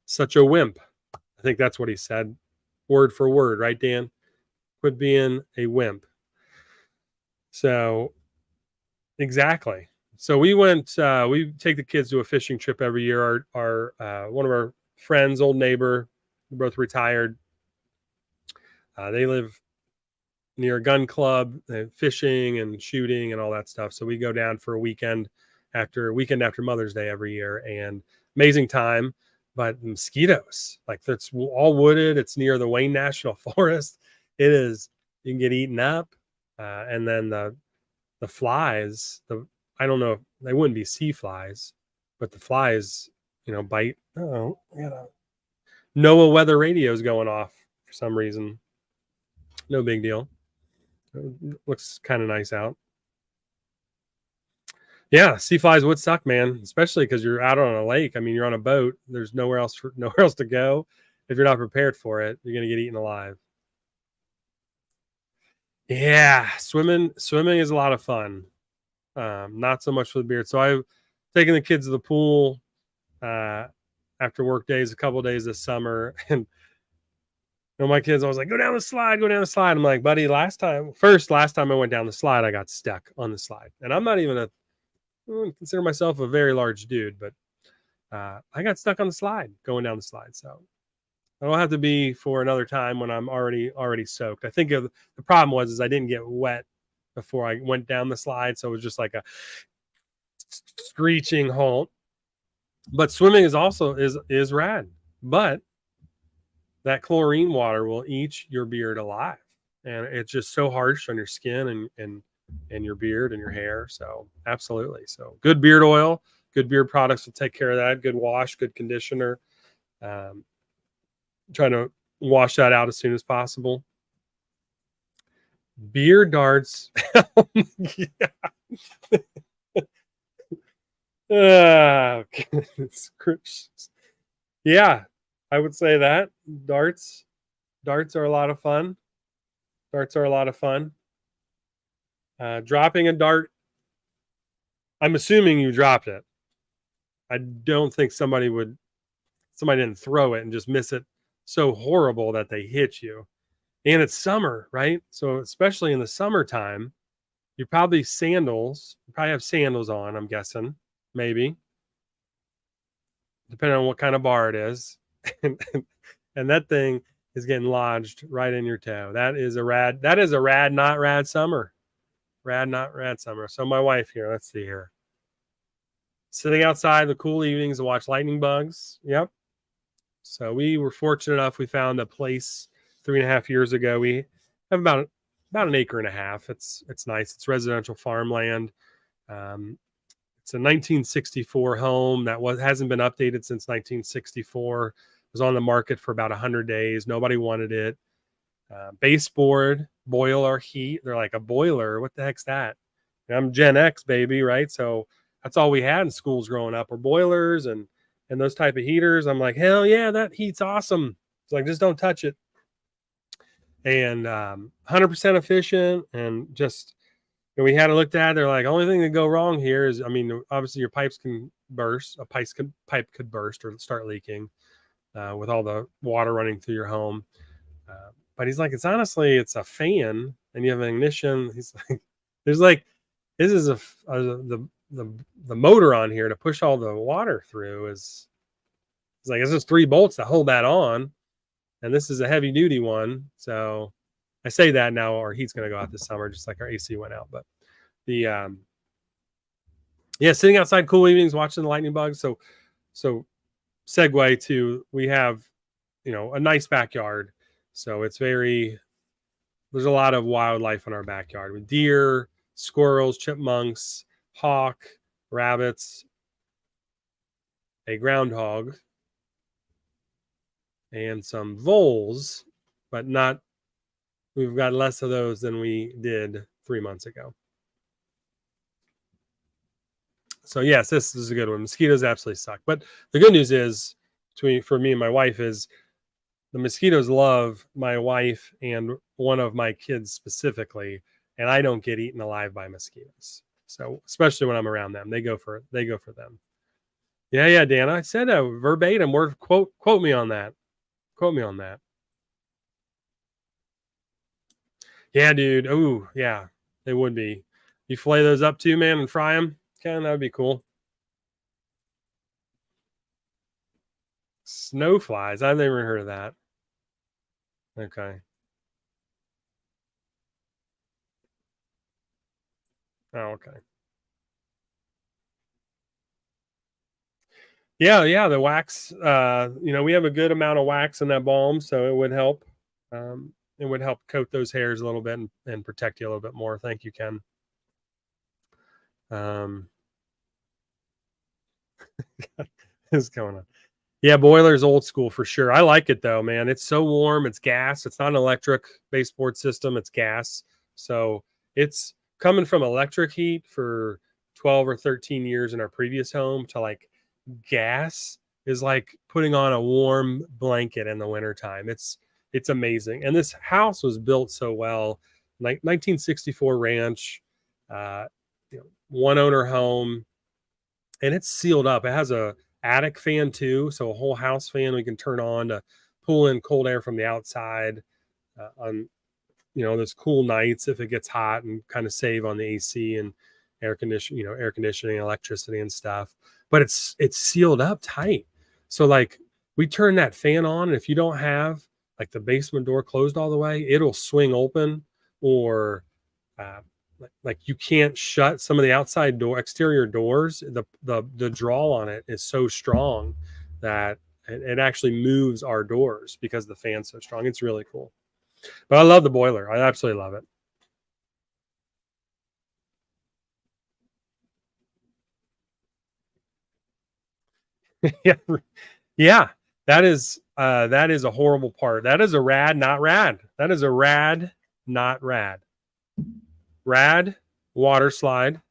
such a wimp. I think that's what he said, word for word, right, Dan? Quit being a wimp. So, exactly. So we take the kids to a fishing trip every year. Our one of our friends, old neighbor, both retired. They live near a gun club, fishing and shooting and all that stuff. So we go down for a weekend after Mother's Day every year, and amazing time. But mosquitoes, like that's all wooded. It's near the Wayne National Forest. It is. You can get eaten up, and then the flies. I don't know. They wouldn't be sea flies, but the flies, bite. Oh, NOAA weather radio is going off for some reason. No big deal. Looks kind of nice out. Yeah, sea flies would suck, man, especially because you're out on a lake. I mean, you're on a boat. There's nowhere else to go. If you're not prepared for it, you're gonna get eaten alive. Yeah, swimming is a lot of fun. Not so much for the beard. So I've taken the kids to the pool uh, after work days, a couple days this summer, and my kids always like, go down the slide, go down the slide. I'm like, buddy, last time I went down the slide, I got stuck on the slide, and I'm not even I don't consider myself a very large dude, but I got stuck on the slide going down the slide. So it'll have to be for another time when I'm already soaked. I think the problem was is I didn't get wet before I went down the slide, so it was just like a screeching halt. But swimming is also is rad. But that chlorine water will eat your beard alive, and it's just so harsh on your skin and your beard and your hair. So absolutely. So good beard oil, good beard products will take care of that. Good wash, good conditioner. Um, Trying to wash that out as soon as possible. Beard darts. Oh, yeah. Oh, goodness gracious. Yeah, I would say that darts are a lot of fun. Darts are a lot of fun. Dropping a dart. I'm assuming you dropped it. I don't think somebody didn't throw it and just miss it so horrible that they hit you. And it's summer, right? So especially in the summertime, you probably have sandals on, I'm guessing, maybe, depending on what kind of bar it is. And that thing is getting lodged right in your toe. That is a rad, not rad summer. Rad, not rad summer. So my wife here, let's see here. Sitting outside the cool evenings to watch lightning bugs. Yep. So we were fortunate enough. We found a place 3.5 years ago. We have about an acre and a half. It's nice. It's residential farmland. Um, it's a 1964 home that hasn't been updated since 1964. It was on the market for about 100 days. Nobody wanted it. Baseboard, boiler, heat. They're like, a boiler? What the heck's that? And I'm Gen X, baby, right? So that's all we had in schools growing up were boilers and those type of heaters. I'm like, hell yeah, that heat's awesome. It's like, just don't touch it. And 100% efficient, and just we had it looked at. They're like, only thing that go wrong here is, I mean, obviously your pipes can burst. Pipe could burst or start leaking with all the water running through your home. But he's like, it's a fan, and you have an ignition. He's like, there's like, this is the motor on here to push all the water through is. It's like, it's just 3 bolts that hold that on, and this is a heavy duty one. So I say that now our heat's going to go out this summer, just like our AC went out. But the yeah, sitting outside cool evenings watching the lightning bugs. So segue to, we have a nice backyard, so there's a lot of wildlife in our backyard with deer, squirrels, chipmunks, hawk, rabbits, a groundhog, and some voles, but we've got less of those than we did 3 months ago. So yes, this is a good one. Mosquitoes absolutely suck. But the good news is, for me and my wife, is the mosquitoes love my wife and one of my kids specifically, and I don't get eaten alive by mosquitoes. So especially when I'm around them, they go for them. Yeah, Dan. I said a verbatim word. Quote me on that. Quote me on that. Yeah, dude. Oh, yeah. They would be. You fillet those up too, man, and fry them. Ken, that would be cool. Snow flies. I've never heard of that. Okay. Oh, okay. Yeah. The wax. We have a good amount of wax in that balm, so it would help. It would help coat those hairs a little bit and protect you a little bit more. Thank you, Ken. What's going on? Yeah, boiler's old school for sure. I like it though, man. It's so warm. It's gas. It's not an electric baseboard system. It's gas. So it's coming from electric heat for 12 or 13 years in our previous home to like gas is like putting on a warm blanket in the wintertime. It's amazing. And this house was built so well. Like 1964 ranch. one owner home, and it's sealed up. It has a attic fan too, so a whole house fan we can turn on to pull in cold air from the outside on those cool nights if it gets hot, and kind of save on the AC and air conditioning, electricity and stuff. But it's sealed up tight. So like we turn that fan on, and if you don't have like the basement door closed all the way, it'll swing open, or uh, like you can't shut some of the exterior doors. The draw on it is so strong that it actually moves our doors because the fan's so strong. It's really cool. But I love the boiler. I absolutely love it. Yeah. Yeah. That is a horrible part. That is a rad, not rad. That is a rad, not rad. Rad, water slide,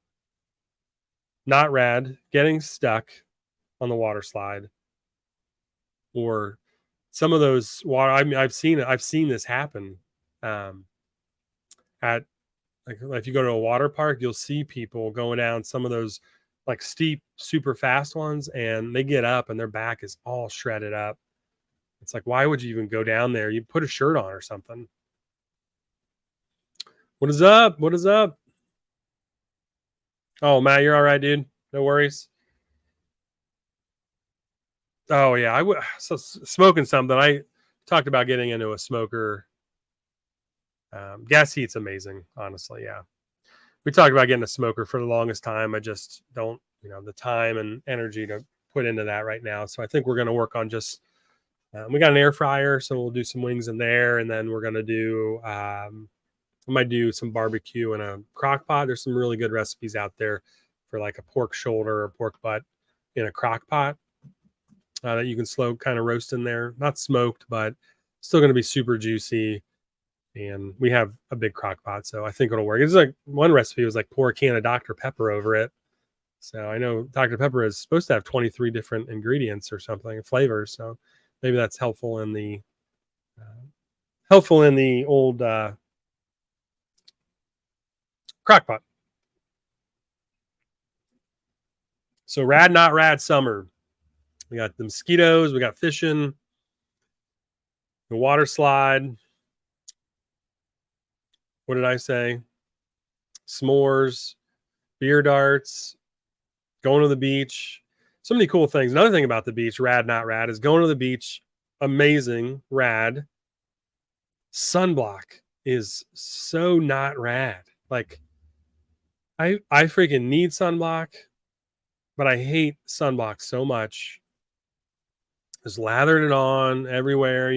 not rad, getting stuck on the water slide, or some of those water. I mean, I've seen it. I've seen this happen. Um, at like if you go to a water park, you'll see people going down some of those like steep, super fast ones, and they get up and their back is all shredded up. It's like, why would you even go down there? You put a shirt on or something. What is up? What is up? Oh, Matt, you're all right, dude. No worries. Oh yeah, so smoking something. I talked about getting into a smoker. Gas heat's amazing, honestly. Yeah, we talked about getting a smoker for the longest time. I just don't, the time and energy to put into that right now. So I think we're going to work on just. We got an air fryer, so we'll do some wings in there, and then we're going to do. I might do some barbecue in a crock pot. There's some really good recipes out there for like a pork shoulder or pork butt in a crock pot that you can slow kind of roast in there. Not smoked, but still going to be super juicy. And we have a big crock pot, so I think it'll work. It's like one recipe was like pour a can of Dr. Pepper over it. So I know Dr. Pepper is supposed to have 23 different ingredients or something, flavors. So maybe that's helpful in the old crock pot. So rad, not rad summer. We got the mosquitoes, we got fishing, the water slide. What did I say? S'mores, beer darts, going to the beach. So many cool things. Another thing about the beach, rad, not rad, is going to the beach. Amazing, rad. Sunblock is so not rad. Like I freaking need sunblock, but I hate sunblock so much. Just lathered it on everywhere,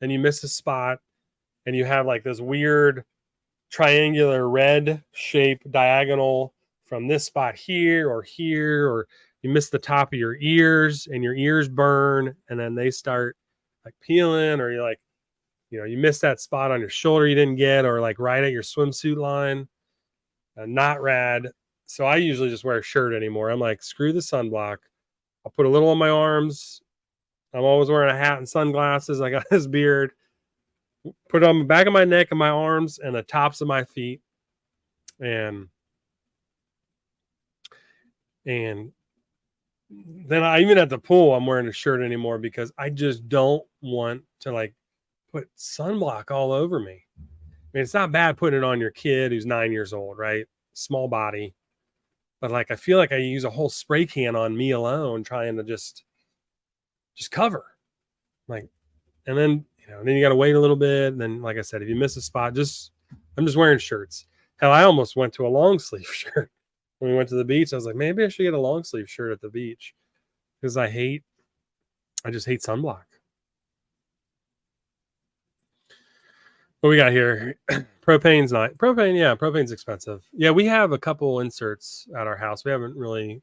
then you miss a spot and you have like this weird triangular red shape diagonal from this spot here, or you miss the top of your ears and your ears burn and then they start like peeling, or you're like, you miss that spot on your shoulder you didn't get, or like right at your swimsuit line. Not rad. So I usually just wear a shirt anymore. I'm like, screw the sunblock. I'll put a little on my arms. I'm always wearing a hat and sunglasses. I got this beard. Put it on the back of my neck and my arms and the tops of my feet. And then I even at the pool, I'm wearing a shirt anymore because I just don't want to like put sunblock all over me. I mean, it's not bad putting it on your kid who's 9 years old, right? Small body. But like, I feel like I use a whole spray can on me alone trying to just cover. Like, and then, then you got to wait a little bit. And then, like I said, if you miss a spot, I'm just wearing shirts. Hell, I almost went to a long sleeve shirt when we went to the beach. I was like, maybe I should get a long sleeve shirt at the beach because I just hate sunblock. What we got here? Propane's not propane. Yeah, propane's expensive. Yeah, we have a couple inserts at our house. We haven't really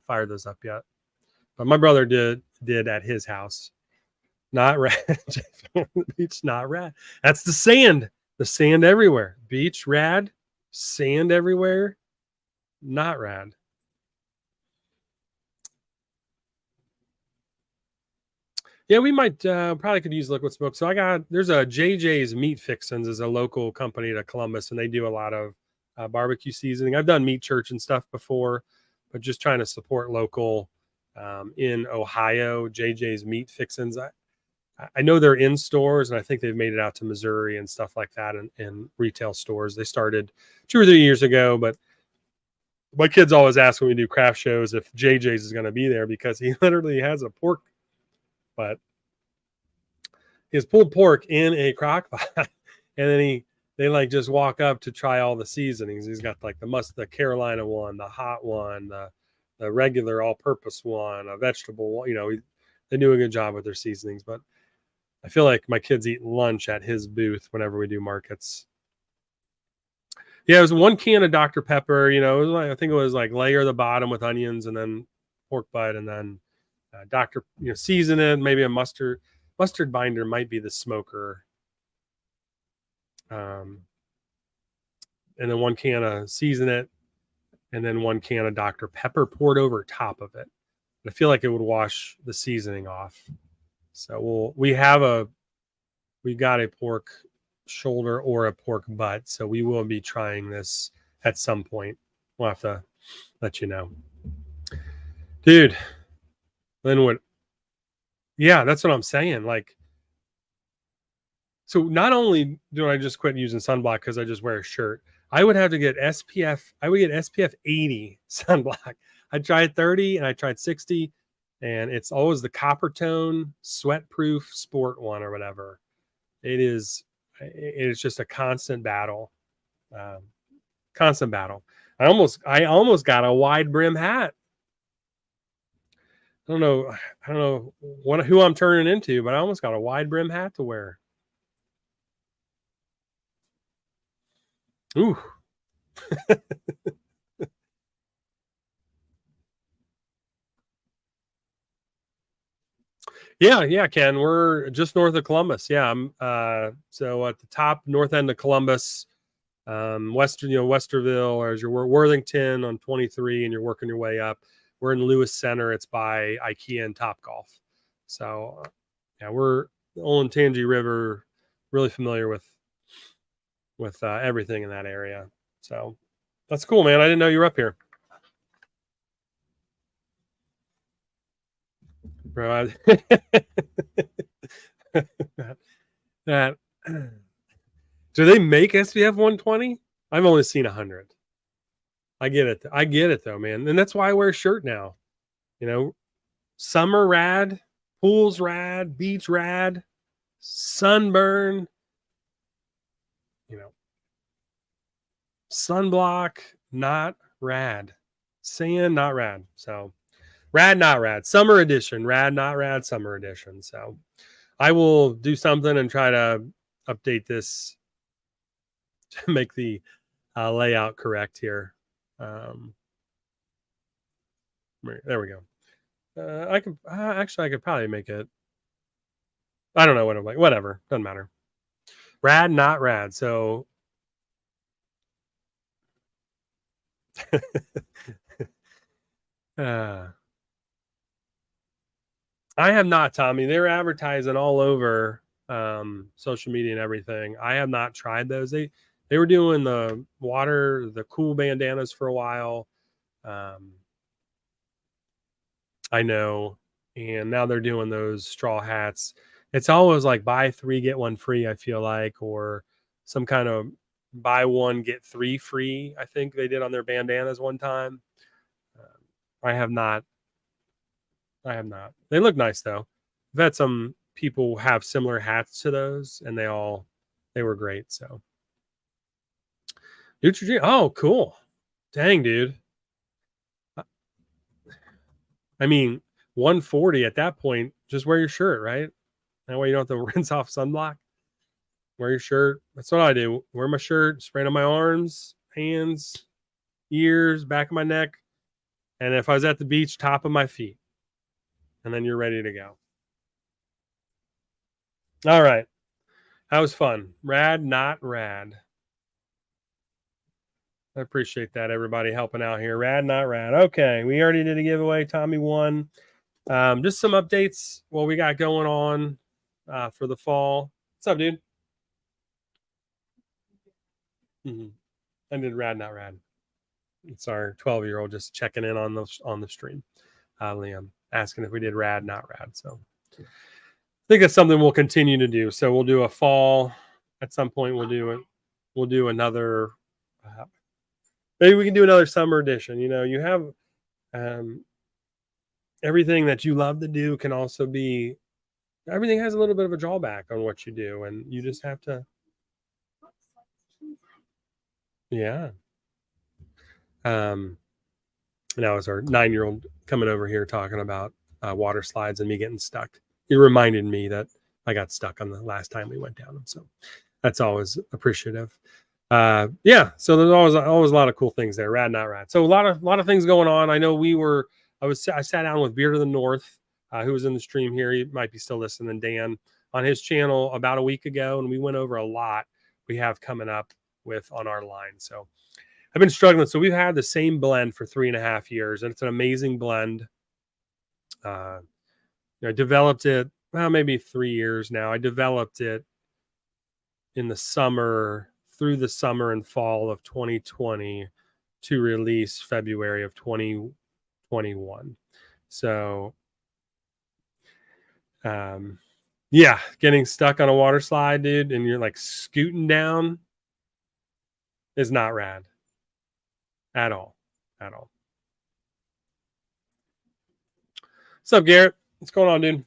fired those up yet, but my brother did at his house. Not rad. Beach, not rad. That's the sand. The sand everywhere. Beach, rad. Sand everywhere. Not rad. Yeah, we might probably could use liquid smoke. So there's a JJ's Meat Fixins is a local company to Columbus, and they do a lot of barbecue seasoning. I've done meat church and stuff before, but just trying to support local in Ohio. JJ's Meat Fixins. I know they're in stores, and I think they've made it out to Missouri and stuff like that in retail stores. They started 2 or 3 years ago, but my kids always ask when we do craft shows if JJ's is going to be there because he literally has a pork butt. He has pulled pork in a crock pot, and then they like just walk up to try all the seasonings. He's got like the Carolina one, the hot one, the regular all-purpose one, a vegetable one. They do a good job with their seasonings, but I feel like my kids eat lunch at his booth whenever we do markets. Yeah, it was 1 can of Dr. Pepper. I think it was like layer the bottom with onions and then pork butt, and then season it. Maybe a mustard binder might be the smoker. And then 1 can of season it, and then 1 can of Dr. Pepper poured over top of it. I feel like it would wash the seasoning off. So we got a pork shoulder or a pork butt, so we will be trying this at some point. We'll have to let you know, dude. Linwood, yeah, that's what I'm saying. Like, so not only do I just quit using sunblock because I just wear a shirt, I would have to get SPF. I would get SPF 80 sunblock. I tried 30 and I tried 60, and it's always the copper tone sweat proof sport one or whatever. It is just a constant battle. Constant battle. I almost got a wide brim hat. I don't know who I'm turning into, but I almost got a wide brim hat to wear. Ooh. Yeah, Ken. We're just north of Columbus. Yeah, I'm so at the top north end of Columbus, Westerville, or as you're Worthington on 23, and you're working your way up. We're in Lewis Center. It's by IKEA and Topgolf. So yeah, we're Olentangy River. Really familiar with everything in that area. So that's cool, man. I didn't know you were up here, bro. That do they make SPF 120? I've only seen 100. I get it though, man, and that's why I wear a shirt now. Summer rad, pools rad, beach rad, sunburn. Sunblock not rad, sand not rad. So rad not rad, summer edition. Rad not rad, summer edition. So I will do something and try to update this to make the layout correct here. There we go. I could I could probably make it. I don't know what I'm like. Whatever, doesn't matter. Rad, not rad. So I have not, Tommy. They're advertising all over social media and everything. I have not tried those. They were doing the cool bandanas for a while. I know, and now they're doing those straw hats. It's always like buy 3 get 1 free, I feel like, or some kind of buy 1 get 3 free. I think they did on their bandanas one time. I have not. They look nice though. I've had some people have similar hats to those, and they were great. So Neutrogena. Oh, cool. Dang, dude. I mean, 140 at that point, just wear your shirt, right? That way you don't have to rinse off sunblock. Wear your shirt. That's what I do. Wear my shirt, spray it on my arms, hands, ears, back of my neck. And if I was at the beach, top of my feet. And then you're ready to go. All right. That was fun. Rad, not rad. I appreciate that, everybody helping out here. Rad, not rad. Okay, we already did a giveaway. Tommy won. Just some updates, what we got going on for the fall. What's up, dude? Mm-hmm. I did rad, not rad. It's our 12-year-old just checking in on the stream. Liam asking if we did rad, not rad. So I think that's something we'll continue to do. So we'll do a fall at some point. We'll do it. We'll do another. Maybe we can do another summer edition. You have everything that you love to do can also be. Everything has a little bit of a drawback on what you do, and you just have to. Yeah. Now is our 9-year-old coming over here talking about water slides and me getting stuck. It reminded me that I got stuck on the last time we went down them. So that's always appreciative. Yeah. So there's always a lot of cool things there. Rad, not rad. So a lot of things going on. I know I sat down with Beard of the North, who was in the stream here. He might be still listening. Dan on his channel about a week ago, and we went over a lot we have coming up with on our line. So I've been struggling. So we've had the same blend for 3.5 years, and it's an amazing blend. I developed it, well, maybe 3 years now. I developed it in the summer, through the summer and fall of 2020 to release February of 2021. So, yeah, getting stuck on a water slide, dude, and you're like scooting down is not rad. At all. What's up, Garrett? What's going on, dude?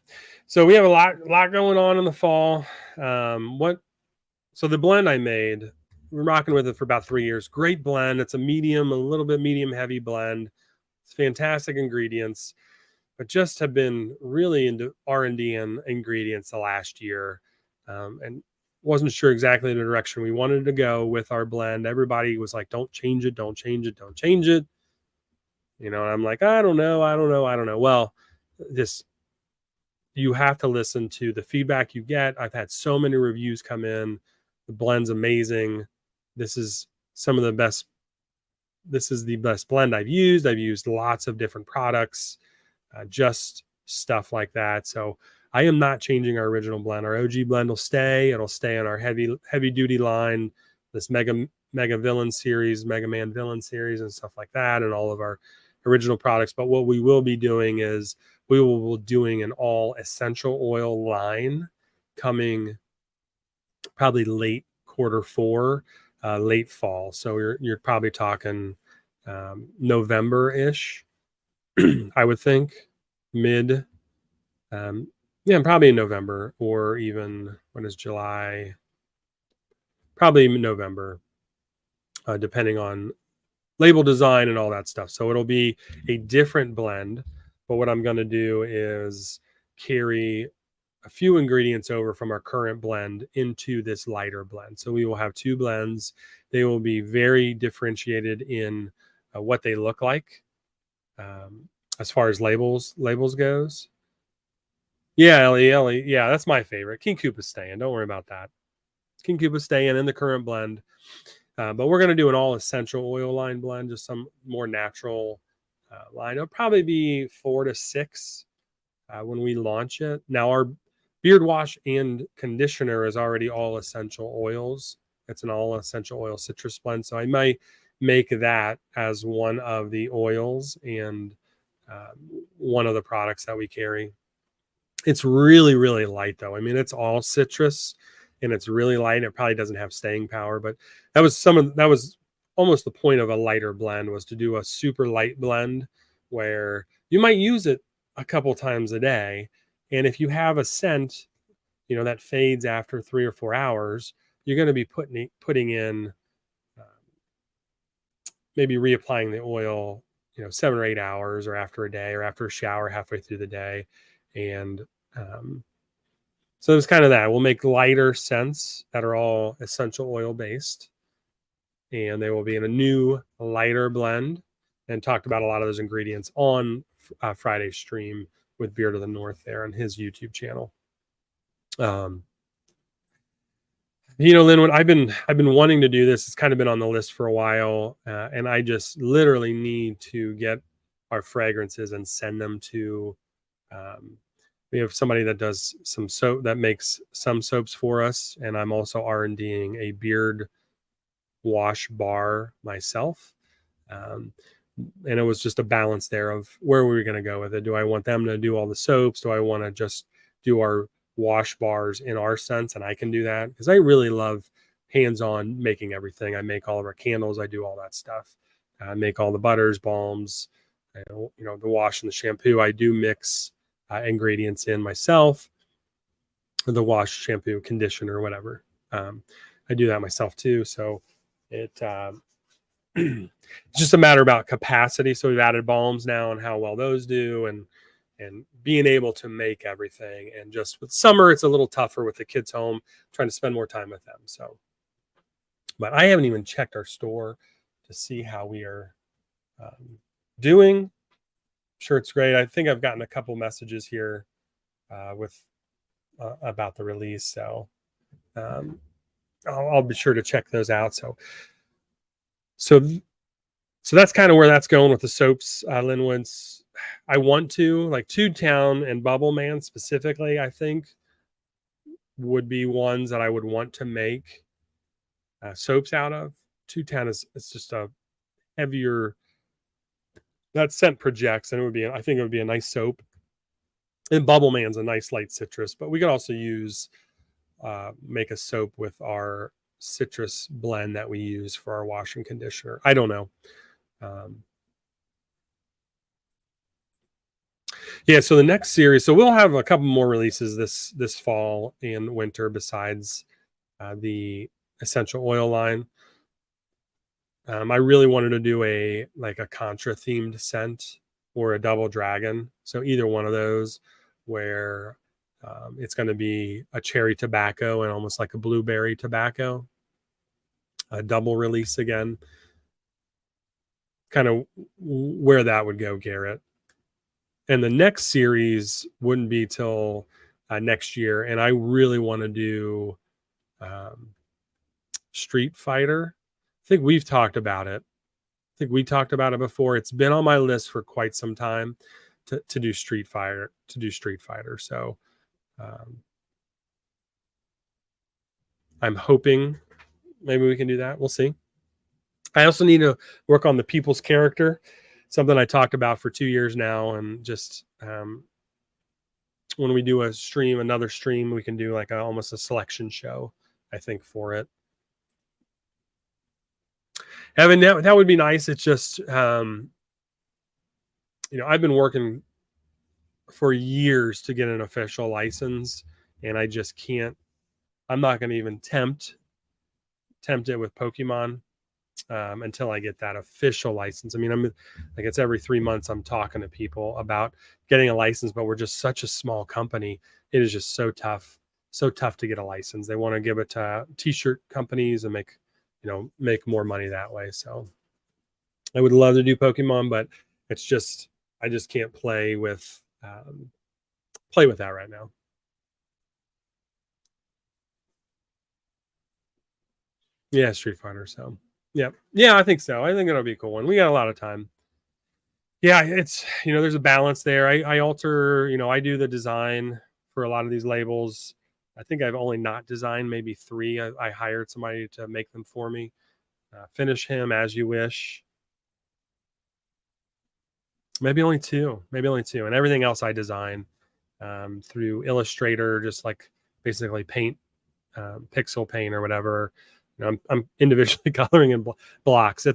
So we have a lot going on in the fall. So the blend I made, we're rocking with it for about 3 years. Great blend. It's a little bit medium heavy blend. It's fantastic ingredients, but just have been really into R&D and ingredients the last year, and wasn't sure exactly the direction we wanted to go with our blend. Everybody was like, don't change it. And I'm like, I don't know. Well, you have to listen to the feedback you get. I've had so many reviews come in. The blend's amazing. This is the best blend I've used. I've used lots of different products, just stuff like that. So I am not changing our original blend. Our OG blend will stay. It'll stay on our heavy duty line, this Mega Villain series, Mega Man Villain series, and stuff like that, and all of our original products. But what we will be doing is we will be doing an all essential oil line coming probably late Q4, late fall. So you're probably talking November-ish, I would think, mid. Probably in November, or even when is July? Probably November, depending on label design and all that stuff. So it'll be a different blend. But what I'm going to do is carry a few ingredients over from our current blend into this lighter blend. So we will have 2 blends. They will be very differentiated in what they look like, as far as labels goes. Yeah, Ellie. Yeah, that's my favorite. King Koopa's staying. Don't worry about that. King Koopa's staying in the current blend. But we're going to do an all essential oil line blend, just some more natural line. It'll probably be 4 to 6 when we launch it. Now, our beard wash and conditioner is already all essential oils. It's an all essential oil citrus blend. So I might make that as one of the oils and one of the products that we carry. It's really, really light, though. I mean, it's all citrus and it's really light. It probably doesn't have staying power, but that was almost the point of a lighter blend, was to do a super light blend where you might use it a couple times a day. And if you have a scent, that fades after 3 or 4 hours, you're going to be putting in, maybe reapplying the oil, 7 or 8 hours, or after a day, or after a shower halfway through the day. And so it's kind of that. We'll make lighter scents that are all essential oil based, and they will be in a new lighter blend, and talked about a lot of those ingredients on Friday's stream with Beard of the North there on his YouTube channel. Lynn, I've been wanting to do this. It's kind of been on the list for a while, and I just literally need to get our fragrances and send them to. We have somebody that does some soap, that makes some soaps for us, and I'm also R&Ding a beard wash bar myself. Um, and it was just a balance there of where we were going to go with it. Do I want them to do all the soaps? Do I want to just do our wash bars in our sense? And I can do that because I really love hands-on making everything. I make all of our candles. I do all that stuff. I make all the butters, balms, the wash and the shampoo. I do mix ingredients in myself, the wash, shampoo, conditioner, whatever. I do that myself too. So it it's just a matter about capacity. So we've added balms now and how well those do, and being able to make everything. And just with summer, it's a little tougher with the kids home, trying to spend more time with them. So, but I haven't even checked our store to see how we are doing. I'm sure it's great. I think I've gotten a couple messages here with about the release. So um, I'll be sure to check those out. So so that's kind of where that's going with the soaps. Linwood's, I want to like Two Town and Bubble Man specifically, I think would be ones that I would want to make soaps out of. Two Town is it's just a heavier, that scent projects, and I think it would be a nice soap. And Bubble Man's a nice light citrus, but we could also use make a soap with our citrus blend that we use for our wash and conditioner. I don't know. Um, Yeah, so the next series, so we'll have a couple more releases this fall and winter besides the essential oil line. I really wanted to do a Contra themed scent or a double dragon. So either one of those, where it's going to be a cherry tobacco and almost like a blueberry tobacco, a double release again. Kind of where that would go, Garrett. And the next series wouldn't be till next year. And I really want to do um, Street Fighter. I think we've talked about it. I think we talked about it before. It's been on my list for quite some time to do Street Fighter. So I'm hoping maybe we can do that. We'll see. I also need to work on the people's character, something I talked about for 2 years now, and just when we do another stream, we can do like almost a selection show, I think, for it. Evan, that would be nice. It's just, I've been working for years to get an official license, and I just can't. I'm not going to even tempt it with Pokemon until I get that official license. I mean, I'm like, it's every 3 months I'm talking to people about getting a license, but we're just such a small company. It is just so tough to get a license. They want to give it to t-shirt companies and make more money that way. So I would love to do Pokemon, but it's just, I just can't play with that right now. Yeah, Street Fighter. So yeah, I think so. I think it'll be a cool one. We got a lot of time. Yeah, it's there's a balance there. I alter, I do the design for a lot of these labels. I think I've only not designed maybe three. I hired somebody to make them for me. Finish him as you wish. Maybe only two. And everything else I design through Illustrator, just like basically paint, pixel paint or whatever. I'm individually coloring in blocks.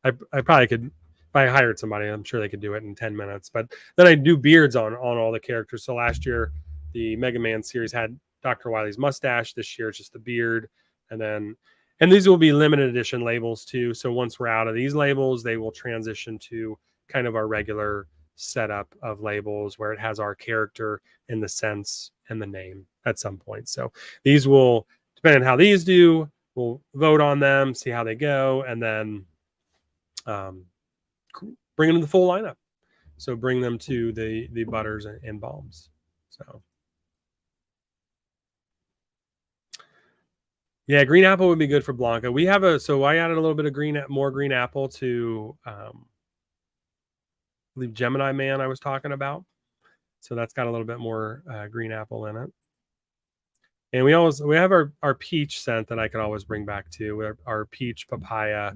I probably could, if I hired somebody, I'm sure they could do it in 10 minutes. But then I do beards on all the characters. So last year, the Mega Man series had Dr. Wily's mustache. This year, it's just the beard. And these will be limited edition labels too. So once we're out of these labels, they will transition to kind of our regular setup of labels where it has our character and the sense and the name at some point. So these will, depending on how these do, we'll vote on them, see how they go, and then bring them to the full lineup. So bring them to the butters and balms. So yeah, green apple would be good for Blanca. So I added a little bit of more green apple to I believe Gemini Man I was talking about. So that's got a little bit more green apple in it. And we have our peach scent that I can always bring back to our peach papaya,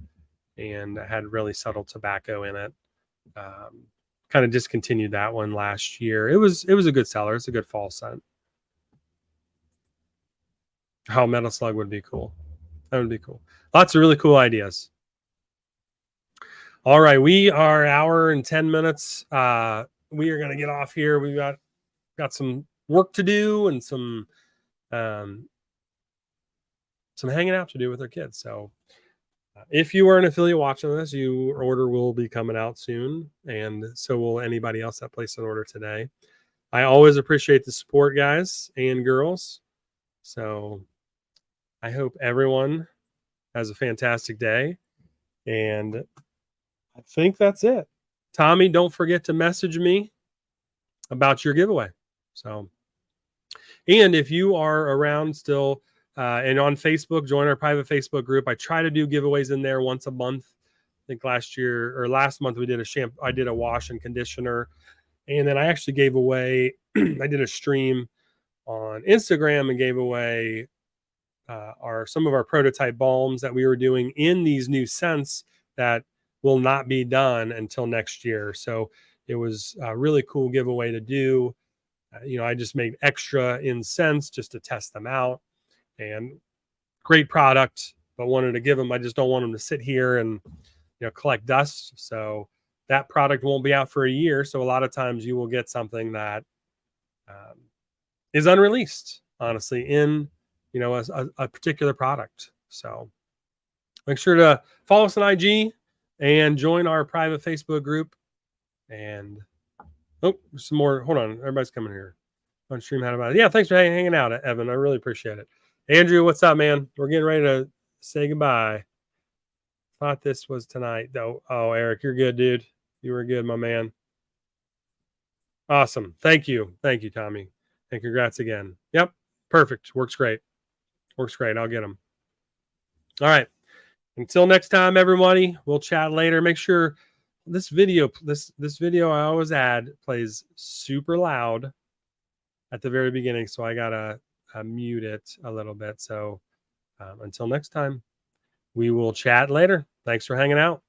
and it had really subtle tobacco in it. Um, Kind of discontinued that one last year. It was a good seller. It's a good fall scent. How Metal Slug would be cool. That would be cool. Lots of really cool ideas. All right, we are an hour and 10 minutes. We are gonna get off here. We got some work to do and um, some hanging out to do with our kids. So if you are an affiliate watching this, your order will be coming out soon, and so will anybody else that placed an order today. I always appreciate the support, guys and girls. So I hope everyone has a fantastic day, and I think that's it. Tommy, don't forget to message me about your giveaway. So, and if you are around still and on Facebook, join our private Facebook group. I try to do giveaways in there once a month. I think last month we did I did a wash and conditioner, and then I actually gave away. I did a stream on Instagram and gave away some of our prototype balms that we were doing in these new scents that will not be done until next year. So it was a really cool giveaway to do. I just made extra in scents just to test them out, and great product, but wanted to give them. I just don't want them to sit here and collect dust. So that product won't be out for a year. So a lot of times you will get something that um, is unreleased, honestly, in a particular product. So make sure to follow us on IG and join our private Facebook group. And some more. Hold on, everybody's coming here on stream. How about it? Yeah, thanks for hanging out, Evan. I really appreciate it. Andrew, what's up, man? We're getting ready to say goodbye. Thought this was tonight, though. Oh, Eric, you're good, dude. You were good, my man. Awesome. Thank you, Tommy, and congrats again. Yep, perfect. Works great. Works great. I'll get them. All right. Until next time, everybody. We'll chat later. Make sure this video I always add plays super loud at the very beginning, so I gotta mute it a little bit. So until next time, we will chat later. Thanks for hanging out.